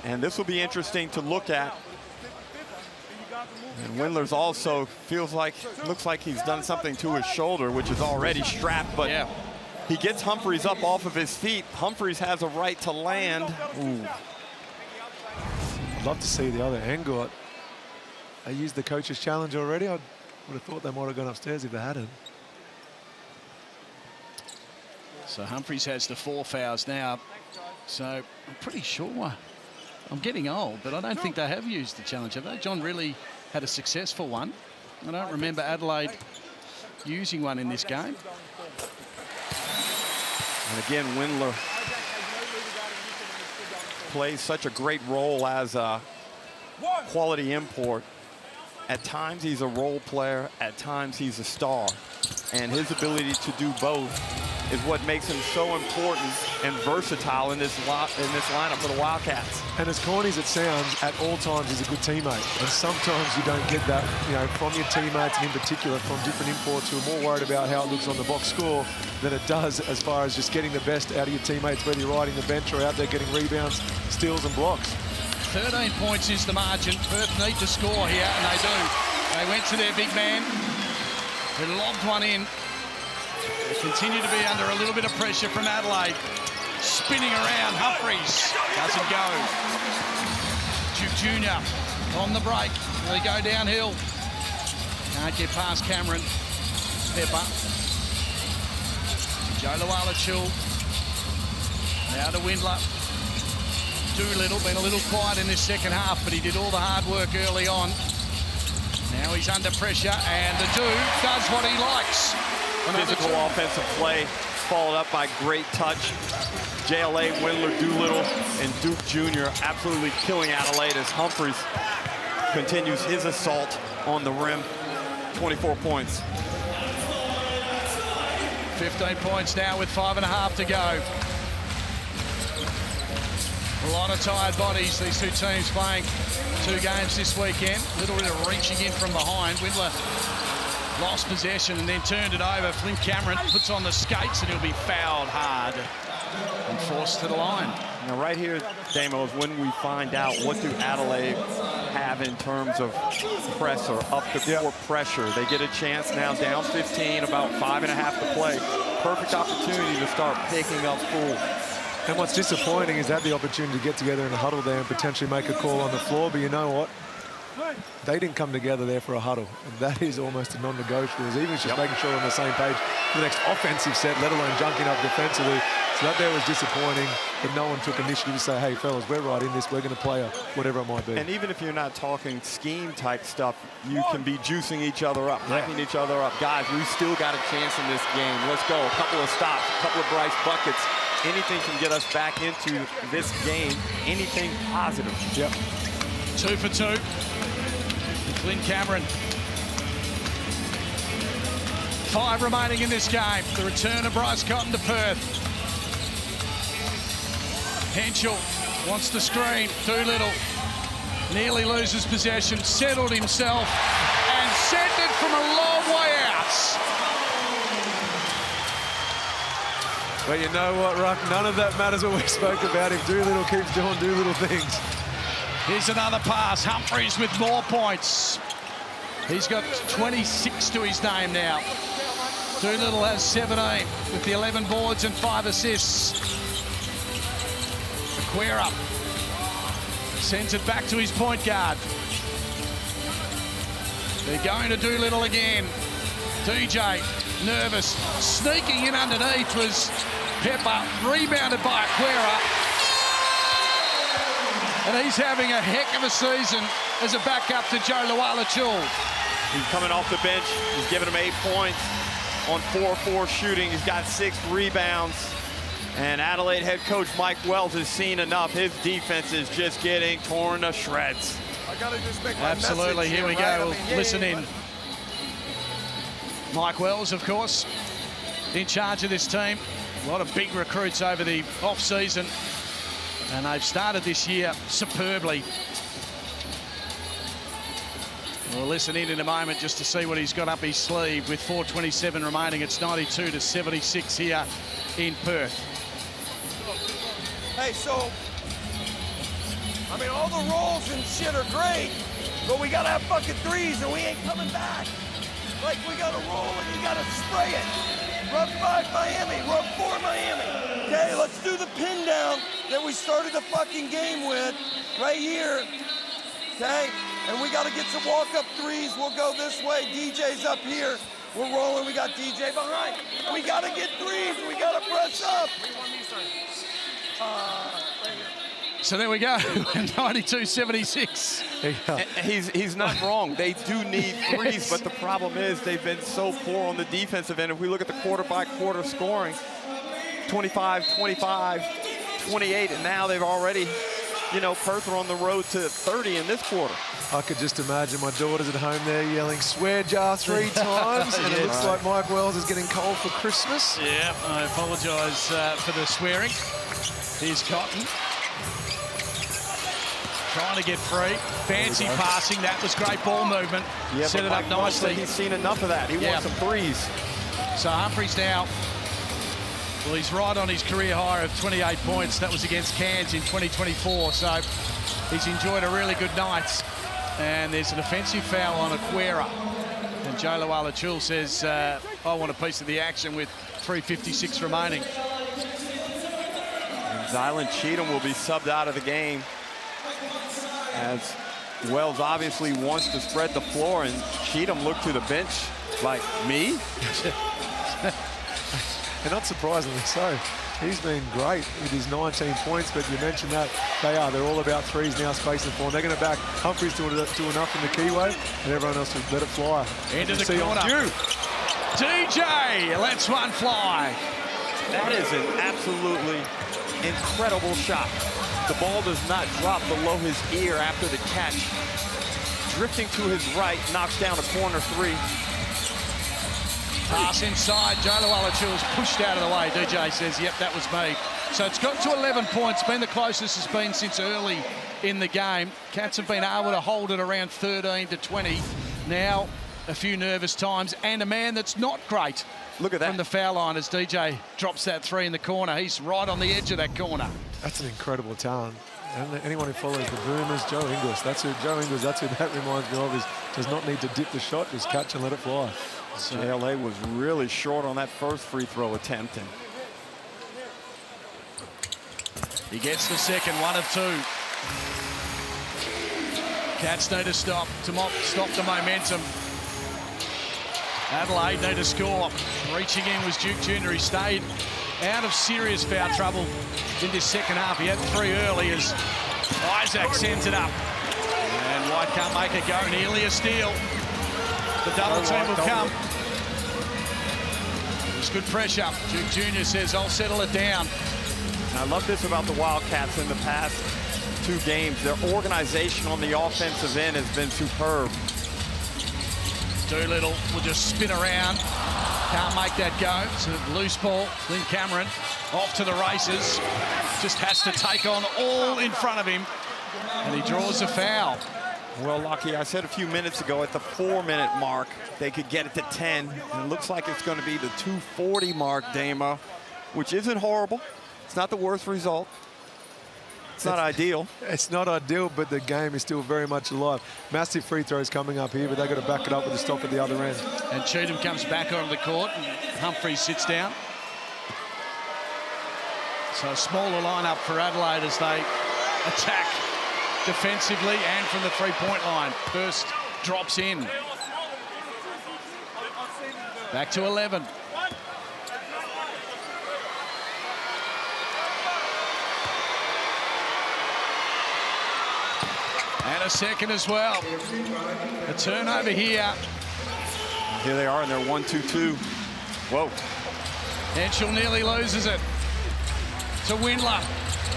And this will be interesting to look at. And Windler's also looks like he's done something to his shoulder, which is already strapped, but yeah. He gets Humphries up off of his feet. Humphries has a right to land. Ooh. I'd love to see the other angle. They used the coach's challenge already. I would have thought they might have gone upstairs if they hadn't. So Humphries has the 4 fouls now. So I'm pretty sure, I'm getting old, but I don't think they have used the challenge, have they? John Rillie had a successful one. I don't remember Adelaide using one in this game. And again, Windler plays such a great role as a quality import. At times he's a role player, at times he's a star. And his ability to do both is what makes him so important and versatile in this lineup for the Wildcats. And as corny as it sounds, at all times he's a good teammate. And sometimes you don't get that, from your teammates, and in particular from different imports who are more worried about how it looks on the box score than it does as far as just getting the best out of your teammates, whether you're riding the bench or out there getting rebounds, steals and blocks. 13 points is the margin. Perth need to score here, and they do. They went to their big man. They lobbed one in. They continue to be under a little bit of pressure from Adelaide. Spinning around, Humphries doesn't go. Duke Jr. on the break. They go downhill. Can't get past Cameron. Pepper. Joe Luala-Chul. Now to Windler. Doolittle been a little quiet in this second half, but he did all the hard work early on. Now he's under pressure, and the dude does what he likes. Physical offensive play, followed up by great touch. JLA, Windler, Doolittle, and Duke Jr. absolutely killing Adelaide as Humphries continues his assault on the rim. 24 points. 15 points now with 5.5 to go. A lot of tired bodies, these two teams playing 2 games this weekend. A little bit of reaching in from behind. Windler lost possession and then turned it over. Flynn Cameron puts on the skates and he'll be fouled hard and forced to the line. Now right here, Damo, is when we find out what do Adelaide have in terms of press or up the court pressure. They get a chance now down 15, about 5.5 to play. Perfect opportunity to start picking up full. And what's disappointing is they had the opportunity to get together in a huddle there and potentially make a call on the floor, but you know what? They didn't come together there for a huddle, and that is almost a non-negotiable. Even just making sure we're on the same page for the next offensive set, let alone junking up defensively. So that there was disappointing, but no one took initiative to say, hey, fellas, we're right in this. We're going to play whatever it might be. And even if you're not talking scheme-type stuff, you can be juicing each other up, hyping each other up. Guys, we still got a chance in this game. Let's go. A couple of stops, a couple of Bryce buckets. Anything can get us back into this game. Anything positive. 2 for 2. Clint Cameron. 5 remaining in this game. The return of Bryce Cotton to Perth. Henschel wants the screen. Doolittle nearly loses possession, settled himself, and sent it from a long way out. But you know what, Ruck? None of that matters what we spoke about. If Doolittle keeps doing Doolittle things. Here's another pass. Humphries with more points. He's got 26 to his name now. Doolittle has 17 with the 11 boards and 5 assists. Aquera sends it back to his point guard. They're going to Doolittle again. DJ nervous, sneaking in underneath was Pepper, rebounded by Aquera. And he's having a heck of a season as a backup to Joe Luala-Chul. He's coming off the bench. He's giving him 8 points on 4-4 shooting. He's got 6 rebounds. And Adelaide head coach Mike Wells has seen enough. His defense is just getting torn to shreds. I gotta just make my Absolutely, here we go. Right? We'll listen in. Mike Wells, of course, in charge of this team. A lot of big recruits over the off-season. And they've started this year superbly. We'll listen in a moment just to see what he's got up his sleeve. With 4:27 remaining, it's 92-76 here in Perth. Hey, so, I mean, all the rolls and shit are great, but we gotta have fucking threes and we ain't coming back. Like, we gotta roll and you gotta spray it. Rub 5 Miami, rub 4 Miami. Okay, let's do the pin down that we started the fucking game with right here. Okay, and we gotta get some walk-up threes. We'll go this way. DJ's up here. We're rolling. We got DJ behind. We gotta get threes. We gotta press up. So there we go, 92-76. He's not wrong. They do need threes, but the problem is they've been so poor on the defensive end. If we look at the quarter-by-quarter scoring, 25, 25, 28, and now they've already, you know, Perth are on the road to 30 in this quarter. I could just imagine my daughter's at home there yelling swear jar 3 times, and it looks like Mike Wells is getting cold for Christmas. Yeah, I apologise for the swearing. Here's Cotton. Trying to get free. Fancy passing. That was great ball movement. Yeah, set it up nicely. He's seen enough of that. He wants some threes. So Humphries now, well, he's right on his career high of 28 points. That was against Cairns in 2024. So he's enjoyed a really good night. And there's an offensive foul on Aquera. And Joe Luala-Chul says, I want a piece of the action with 3:56 remaining. And Zylan Cheatham will be subbed out of the game, as Wells obviously wants to spread the floor, and Cheatham looked to the bench like, me? And not surprisingly so. He's been great with his 19 points, but you mentioned that they're all about threes now, spacing the floor. They're going to back Humphries to enough in the keyway, and everyone else will let it fly. Into the corner. DJ lets one fly. That is an absolutely incredible shot. The ball does not drop below his ear after the catch. Drifting to his right, knocks down a corner 3. Pass inside. Joe Luala-Chul's pushed out of the way. DJ says, yep, that was me. So it's got to 11 points. Been the closest it's been since early in the game. Cats have been able to hold it around 13-20. Now, a few nervous times, and a man that's not great. Look at that. From the foul line as DJ drops that 3 in the corner. He's right on the edge of that corner. That's an incredible talent. And anyone who follows the Boomers, Joe Ingles, that's who that reminds me of, is does not need to dip the shot, just catch and let it fly. So LA was really short on that first free throw attempt. And he gets the second, 1 of 2. Cats need to stop the momentum. Adelaide need to score. Reaching in was Duke Jr. He stayed out of serious foul trouble in this second half. He had 3 early as Isaac sends it up. And White can't make it go. Nearly a steal. The double team will come. There's good pressure. Duke Jr. says, I'll settle it down. And I love this about the Wildcats in the past 2 games. Their organization on the offensive end has been superb. Doolittle will just spin around. Can't make that go. So loose ball. Flynn Cameron off to the races. Just has to take on all in front of him. And he draws a foul. Well, Lockie, I said a few minutes ago at the 4-minute mark, they could get it to 10. And it looks like it's going to be the 2:40 mark, Damo, which isn't horrible. It's not the worst result. It's not ideal. It's not ideal, but the game is still very much alive. Massive free throws coming up here, but they've got to back it up with a stop at the other end. And Cheatham comes back onto the court, and Humphries sits down. So a smaller lineup for Adelaide as they attack defensively and from the three-point line. First drops in. Back to 11. And a second as well. A turnover here. Here they are in their 1-2-2. Whoa. Henschel nearly loses it to Windler.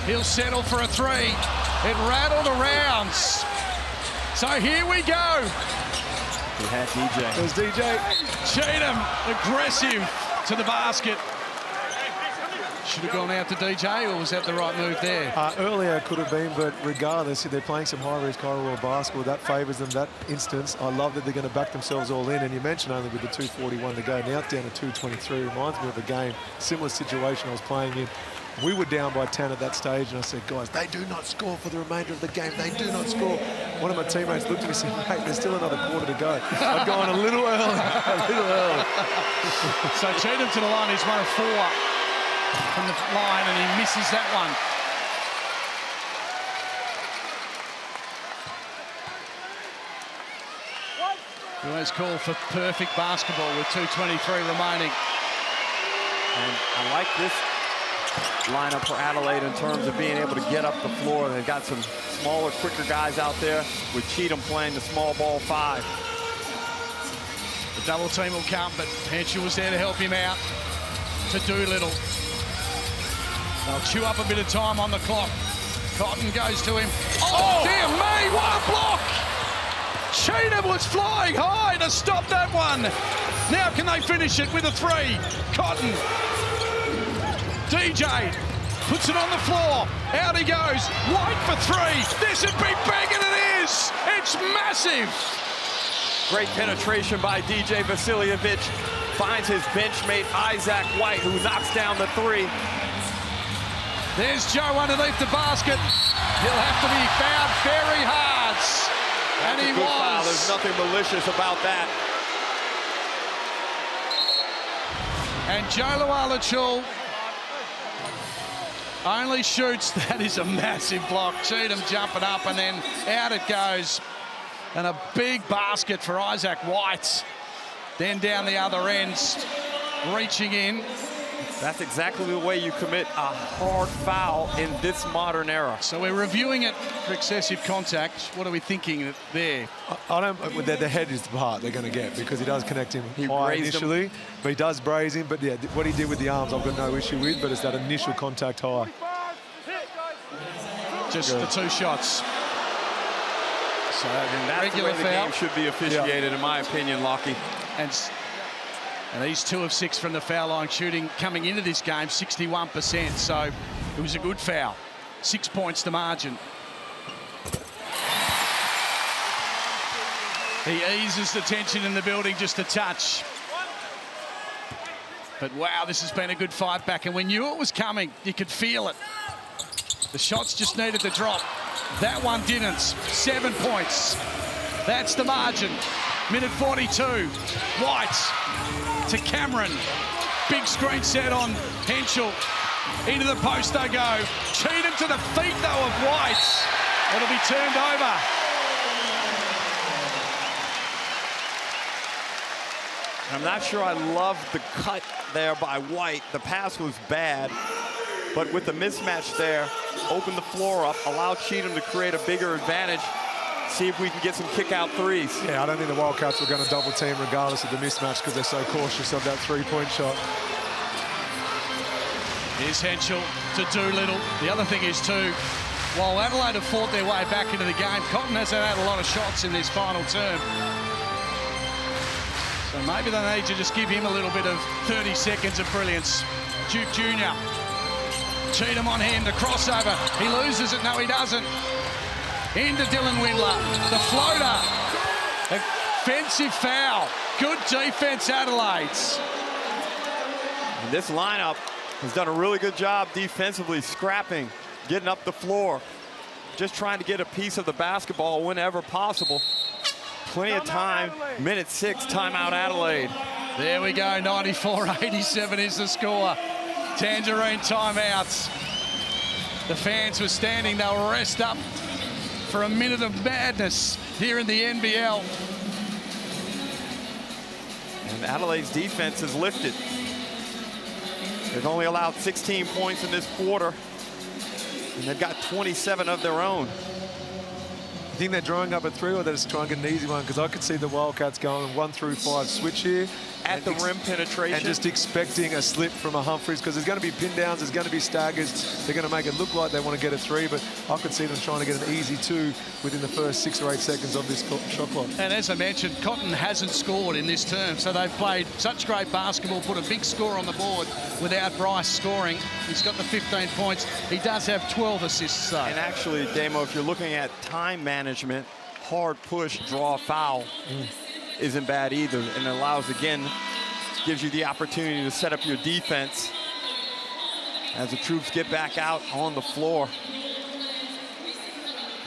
He'll settle for a 3. It rattled around. So here we go. He had DJ. There's DJ. Cheatham aggressive to the basket. Should have gone out to DJ, or was that the right move there? Earlier could have been, but regardless, if they're playing some high-risk, high-reward basketball, that favours them that instance. I love that they're going to back themselves all in, and you mentioned only with the 2:41 to go. Now it's down to 2:23. Reminds me of a game, similar situation I was playing in. We were down by 10 at that stage, and I said, guys, they do not score for the remainder of the game. They do not score. One of my teammates looked at me and said, mate, there's still another quarter to go. I've gone a little early, a little early. So Cheatham to the line, he's 1 of 4 from the line, and he misses that one. He always call for perfect basketball with 2:23 remaining. And I like this lineup for Adelaide in terms of being able to get up the floor. They've got some smaller, quicker guys out there with Cheatham playing the small ball 5. The double team will come, but Henschel was there to help him out. To Doolittle. They'll chew up a bit of time on the clock. Cotton goes to him. Oh, dear me, what a block! Cheatham was flying high to stop that one. Now can they finish it with a 3? Cotton. DJ puts it on the floor. Out he goes. White for 3. This would be big, and it is. It's massive. Great penetration by DJ Vasiljevic. Finds his benchmate Isaac White, who knocks down the 3. There's Joe underneath the basket. He'll have to be fouled very hard. And he was. Foul. There's nothing malicious about that. And Joe Lualachul only shoots. That is a massive block. Cheatham jumping up, and then out it goes. And a big basket for Isaac White. Then down the other ends, reaching in. That's exactly the way you commit a hard foul in this modern era. So we're reviewing it for excessive contact. What are we thinking there? I don't. The head is the part they're going to get, because he does connect him high initially, but he does braze him. But yeah, what he did with the arms, I've got no issue with. But it's that initial contact high. Just the 2 shots. So that's regular the way the foul game should be officiated, in my opinion, Lockie. And he's 2 of 6 from the foul line shooting coming into this game, 61%. So it was a good foul. 6 points to margin. He eases the tension in the building just a touch. But wow, this has been a good fight back, and we knew it was coming. You could feel it. The shots just needed to drop. That one didn't. 7 points. That's the margin. Minute 42. White to Cameron. Big screen set on Henschel. Into the post they go. Cheatham to the feet, though, of White. It'll be turned over. I'm not sure I love the cut there by White. The pass was bad, but with the mismatch there, open the floor up, allow Cheatham to create a bigger advantage. See if we can get some kick-out threes. Yeah, I don't think the Wildcats were going to double team regardless of the mismatch because they're so cautious of that three-point shot. Here's Henschel to Doolittle. The other thing is, too, while Adelaide have fought their way back into the game, Cotton hasn't had a lot of shots in this final term. So maybe they need to just give him a little bit of 30 seconds of brilliance. Duke Jr. Cheatham on him, the crossover. He loses it. No, he doesn't. Into Dylan Windler. The floater. Offensive foul. Good defense, Adelaide. And this lineup has done a really good job defensively, scrapping, getting up the floor, just trying to get a piece of the basketball whenever possible. Plenty of time. Minute 6, timeout Adelaide. There we go, 94-87 is the score. Tangerine timeouts. The fans were standing, they'll rest up for a minute of madness here in the NBL. And Adelaide's defense has lifted. They've only allowed 16 points in this quarter, and they've got 27 of their own. You think they're drawing up a three, or they're just trying to get an easy one? Because I could see the Wildcats going 1 through 5 switch here. At the rim penetration. And just expecting a slip from a Humphries, because there's going to be pin downs, there's going to be staggers. They're going to make it look like they want to get a 3, but I could see them trying to get an easy 2 within the first 6 or 8 seconds of this shot clock. And as I mentioned, Cotton hasn't scored in this term, so they've played such great basketball, put a big score on the board without Bryce scoring. He's got the 15 points. He does have 12 assists, though. And actually, Damo, if you're looking at time management, hard push, draw, foul isn't bad either, and allows, again, gives you the opportunity to set up your defense as the troops get back out on the floor.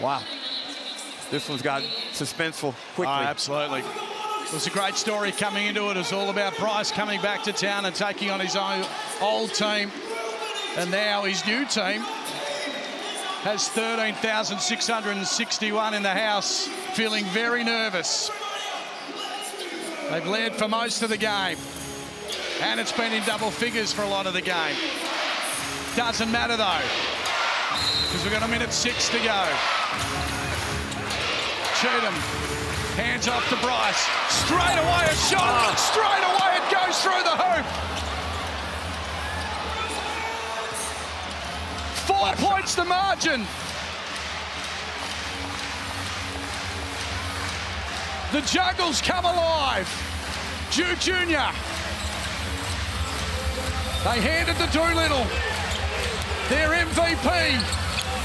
Wow. This one's got suspenseful quickly. Oh, absolutely. It was a great story coming into it. It was all about Bryce coming back to town and taking on his own old team. And now his new team has 13,661 in the house, feeling very nervous. They've led for most of the game. And it's been in double figures for a lot of the game. Doesn't matter, though, because we've got a minute 6 to go. Cheatham, hands off to Bryce. Straight away a shot. Straight away it goes through the hoop. 4 points the margin. The Juggles come alive. Duke Jr. They handed to Doolittle, their MVP,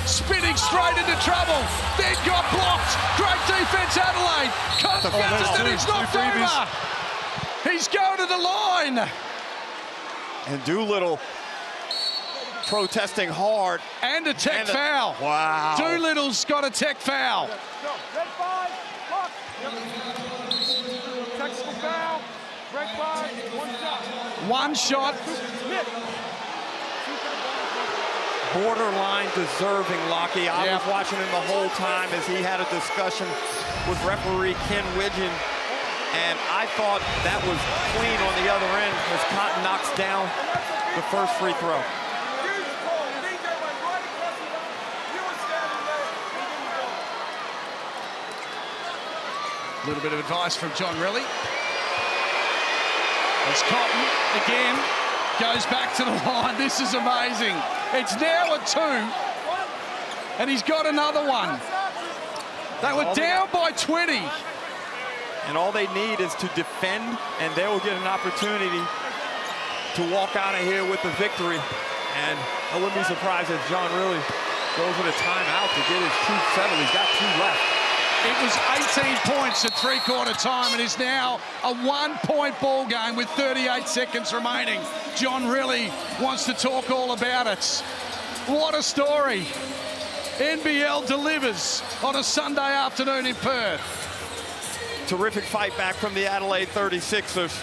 spinning straight into trouble, then got blocked. Great defense, Adelaide. Comes and he's knocked over. He's going to the line. And Doolittle protesting hard. And a tech foul. Wow. Doolittle's got a tech foul. Red 5, block. Technical foul. Red 5, 1 shot. 1 shot. Borderline deserving, Lockie. I was watching him the whole time as he had a discussion with referee Ken Widgeon, and I thought that was clean on the other end as Cotton knocks down the first free throw. A little bit of advice from John Relly. As Cotton, again, goes back to the line. This is amazing. It's now a 2, and he's got another one. They were down by 20. And all they need is to defend, and they will get an opportunity to walk out of here with the victory. And I wouldn't be surprised if John really goes with a timeout to get his troops settled. He's got 2 left. It was 18 points at 3/4 time. It is now a 1-point ball game with 38 seconds remaining. John really wants to talk all about it. What a story. NBL delivers on a Sunday afternoon in Perth. Terrific fight back from the Adelaide 36ers.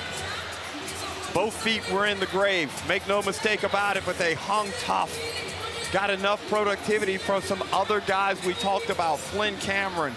Both feet were in the grave. Make no mistake about it, but they hung tough. Got enough productivity from some other guys we talked about. Flynn Cameron,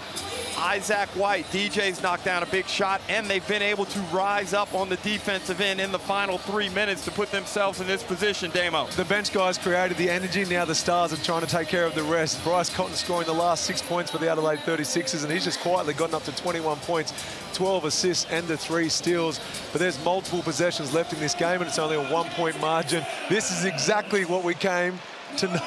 Isaac White, DJ's knocked down a big shot, and they've been able to rise up on the defensive end in the final 3 minutes to put themselves in this position, Damo. The bench guys created the energy. Now the stars are trying to take care of the rest. Bryce Cotton scoring the last 6 points for the Adelaide 36ers, and he's just quietly gotten up to 21 points, 12 assists, and the 3 steals. But there's multiple possessions left in this game, and it's only a 1-point margin. This is exactly what we came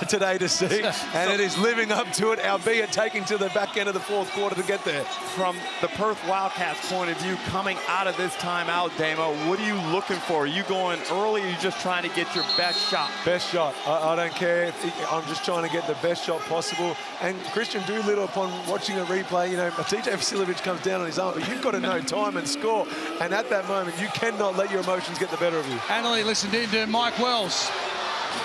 today to see, and it is living up to it, albeit taking to the back end of the fourth quarter to get there. From the Perth Wildcats point of view, coming out of this timeout, Damo, what are you looking for? Are you going early, or are you just trying to get your best shot? Best shot. I don't care. I'm just trying to get the best shot possible. And Christian Doolittle, upon watching a replay, you know, TJ Vasiljevic comes down on his arm, but you've got to know time and score. And at that moment, you cannot let your emotions get the better of you. Annalie listened in to Mike Wells.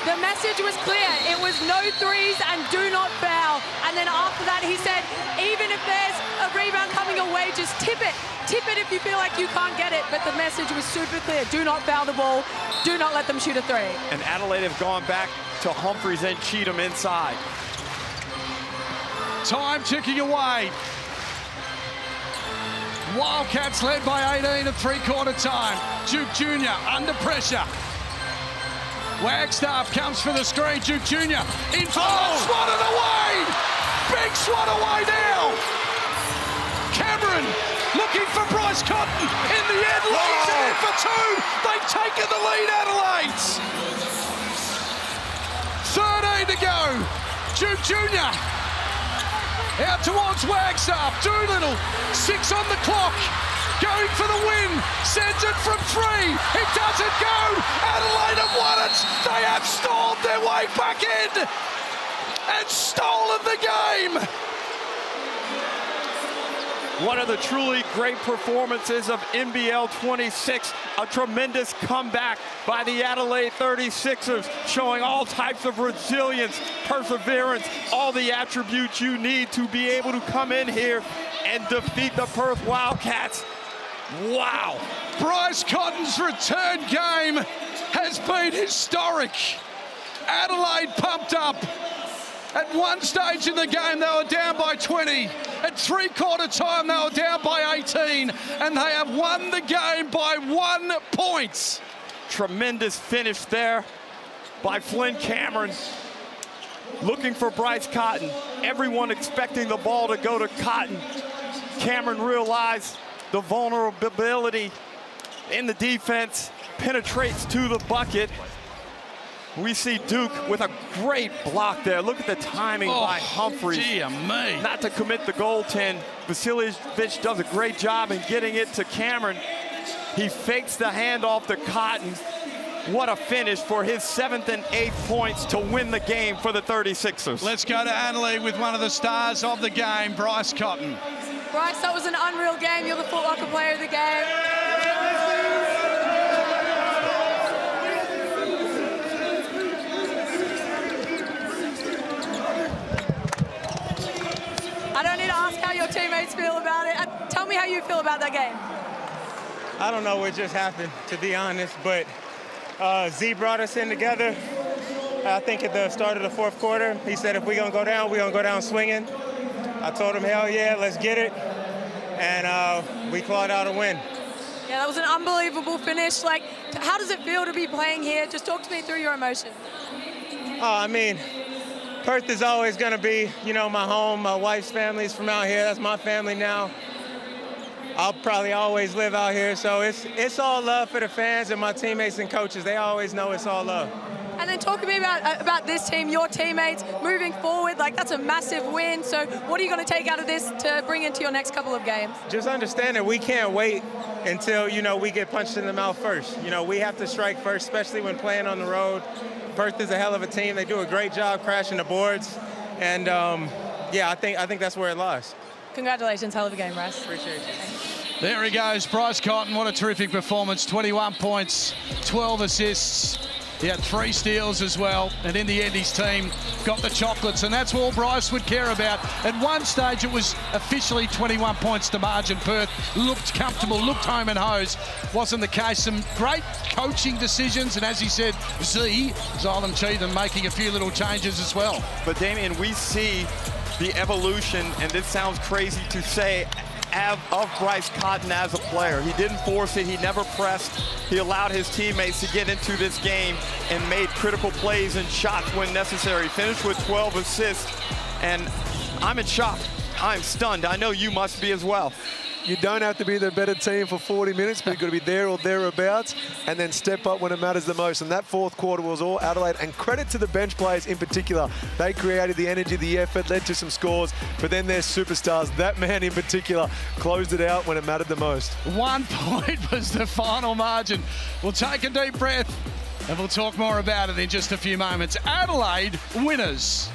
The message was clear. It was no threes and do not foul. And then after that, he said, even if there's a rebound coming away, just tip it. Tip it if you feel like you can't get it. But the message was super clear. Do not foul the ball. Do not let them shoot a 3. And Adelaide have gone back to Humphreys and Cheatham inside. Time ticking away. Wildcats led by 18 at three-quarter time. Duke Jr. under pressure. Wagstaff comes for the screen. Duke Jr. in front. Swatted away. Big swat away now. Cameron looking for Bryce Cotton. In the end, leads it in for 2. They've taken the lead, Adelaide. 13 to go. Duke Jr. out towards Wagstaff. Doolittle, 6 on the clock. Going for the win, sends it from 3. It doesn't go. Adelaide have won it. They have stalled their way back in and stolen the game. One of the truly great performances of NBL 26, a tremendous comeback by the Adelaide 36ers, showing all types of resilience, perseverance, all the attributes you need to be able to come in here and defeat the Perth Wildcats. Wow. Bryce Cotton's return game has been historic. Adelaide pumped up. At one stage in the game, they were down by 20. At three-quarter time, they were down by 18. And they have won the game by 1 point. Tremendous finish there by Flynn Cameron. Looking for Bryce Cotton. Everyone expecting the ball to go to Cotton. Cameron realized the vulnerability in the defense, penetrates to the bucket. We see Duke with a great block there. Look at the timing by Humphreys. Dear me. Not to commit the goaltend. Vasiljevic does a great job in getting it to Cameron. He fakes the handoff to Cotton. What a finish for his 7th and 8th points to win the game for the 36ers. Let's go to Adelaide with one of the stars of the game, Bryce Cotton. Bryce, that was an unreal game. You're the Foot Locker player of the game. I don't need to ask how your teammates feel about it. Tell me how you feel about that game. I don't know what just happened, to be honest, but Z brought us in together. I think at the start of the fourth quarter, he said if we're going to go down, we're going to go down swinging. I told him, hell yeah, let's get it. And we clawed out a win. Yeah, that was an unbelievable finish. Like, how does it feel to be playing here? Just talk to me through your emotions. I mean, Perth is always going to be, you know, my home. My wife's family's from out here. That's my family now. I'll probably always live out here. So it's all love for the fans and my teammates and coaches. They always know it's all love. And then talk to me about this team, your teammates, moving forward. Like, that's a massive win. So what are you going to take out of this to bring into your next couple of games? Just understand that we can't wait until, you know, we get punched in the mouth first. You know, we have to strike first, especially when playing on the road. Perth is a hell of a team. They do a great job crashing the boards. And, yeah, I think that's where it lies. Congratulations. Hell of a game, Bryce. Appreciate you. There he goes, Bryce Cotton. What a terrific performance. 21 points, 12 assists. He had 3 steals as well, and in the end his team got the chocolates, and that's all Bryce would care about. At one stage it was officially 21 points to margin. Perth looked comfortable, looked home and hose. Wasn't the case. Some great coaching decisions, and as he said, Xylem Cheatham making a few little changes as well. But Damien, we see the evolution, and this sounds crazy to say, of Bryce Cotton as a player. He didn't force it, he never pressed. He allowed his teammates to get into this game and made critical plays and shots when necessary. Finished with 12 assists, and I'm in shock. I'm stunned. I know you must be as well. You don't have to be the better team for 40 minutes, but you've got to be there or thereabouts and then step up when it matters the most. And that fourth quarter was all Adelaide, and credit to the bench players in particular. They created the energy, the effort, led to some scores, but then their superstars, that man in particular, closed it out when it mattered the most. 1 point was the final margin. We'll take a deep breath and we'll talk more about it in just a few moments. Adelaide winners.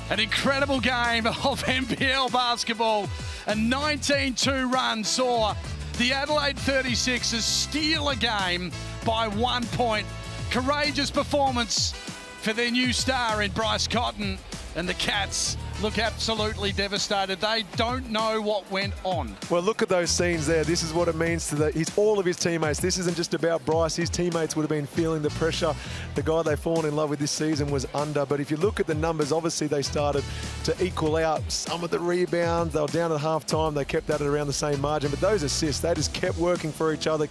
An incredible game of NBL basketball. A 19-2 run saw the Adelaide 36ers steal a game by 1 point. Courageous performance for their new star in Bryce Cotton, and the Cats look absolutely devastated. They don't know what went on. Well, look at those scenes there. This is what it means to all of his teammates. This isn't just about Bryce. His teammates would have been feeling the pressure. The guy they've fallen in love with this season was under. But if you look at the numbers, obviously they started to equal out some of the rebounds. They were down at halftime. They kept that at around the same margin. But those assists, they just kept working for each other,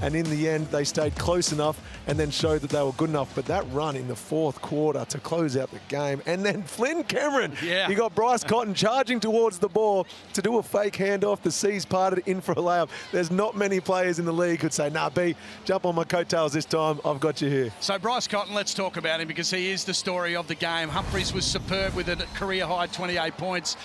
And in the end, they stayed close enough and then showed that they were good enough. But that run in the fourth quarter to close out the game, and then Flynn Cameron, you got Bryce Cotton charging towards the ball to do a fake handoff. The seas parted in for a layup. There's not many players in the league who'd say, nah, B, jump on my coattails this time. I've got you here. So Bryce Cotton, let's talk about him because he is the story of the game. Humphries was superb with a career-high 28 points.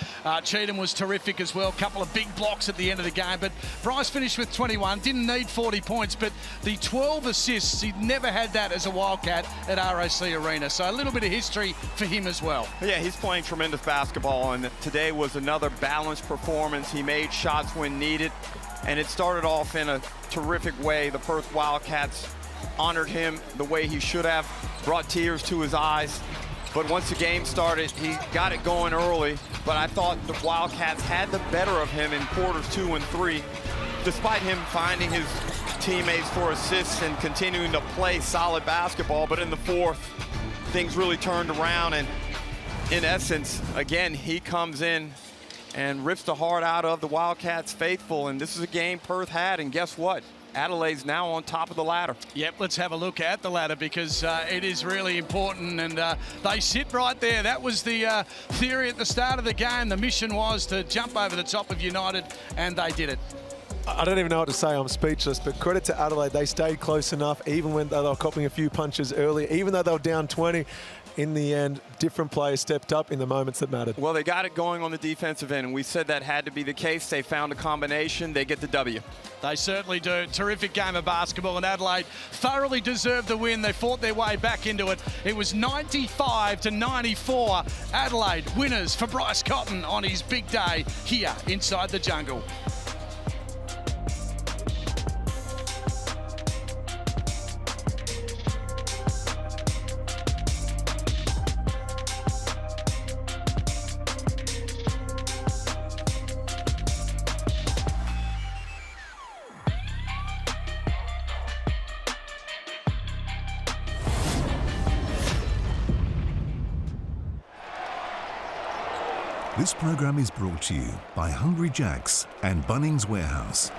Cheatham was terrific as well. A couple of big blocks at the end of the game. But Bryce finished with 21. Didn't need 40 points, but the 12 assists, he'd never had that as a Wildcat at RAC Arena. So a little bit of history for him as well. Yeah, he's playing tremendous basketball, and today was another balanced performance. He made shots when needed, and it started off in a terrific way. The Perth Wildcats honored him the way he should have, brought tears to his eyes. But once the game started, he got it going early, but I thought the Wildcats had the better of him in quarters 2 and 3, despite him finding his teammates for assists and continuing to play solid basketball. But in the fourth, things really turned around, and in essence, again, he comes in and rips the heart out of the Wildcats faithful, and this is a game Perth had, and guess what? Adelaide's now on top of the ladder. Yep, let's have a look at the ladder because it is really important, and they sit right there. That was the theory at the start of the game. The mission was to jump over the top of United, and they did it. I don't even know what to say. I'm speechless, but credit to Adelaide. They stayed close enough, even when they were copying a few punches early, even though they were down 20. In the end, different players stepped up in the moments that mattered. Well, they got it going on the defensive end, and we said that had to be the case. They found a combination. They get the W. They certainly do. Terrific game of basketball, and Adelaide thoroughly deserved the win. They fought their way back into it. It was 95-94. Adelaide winners for Bryce Cotton on his big day here inside the jungle. This program is brought to you by Hungry Jack's and Bunnings Warehouse.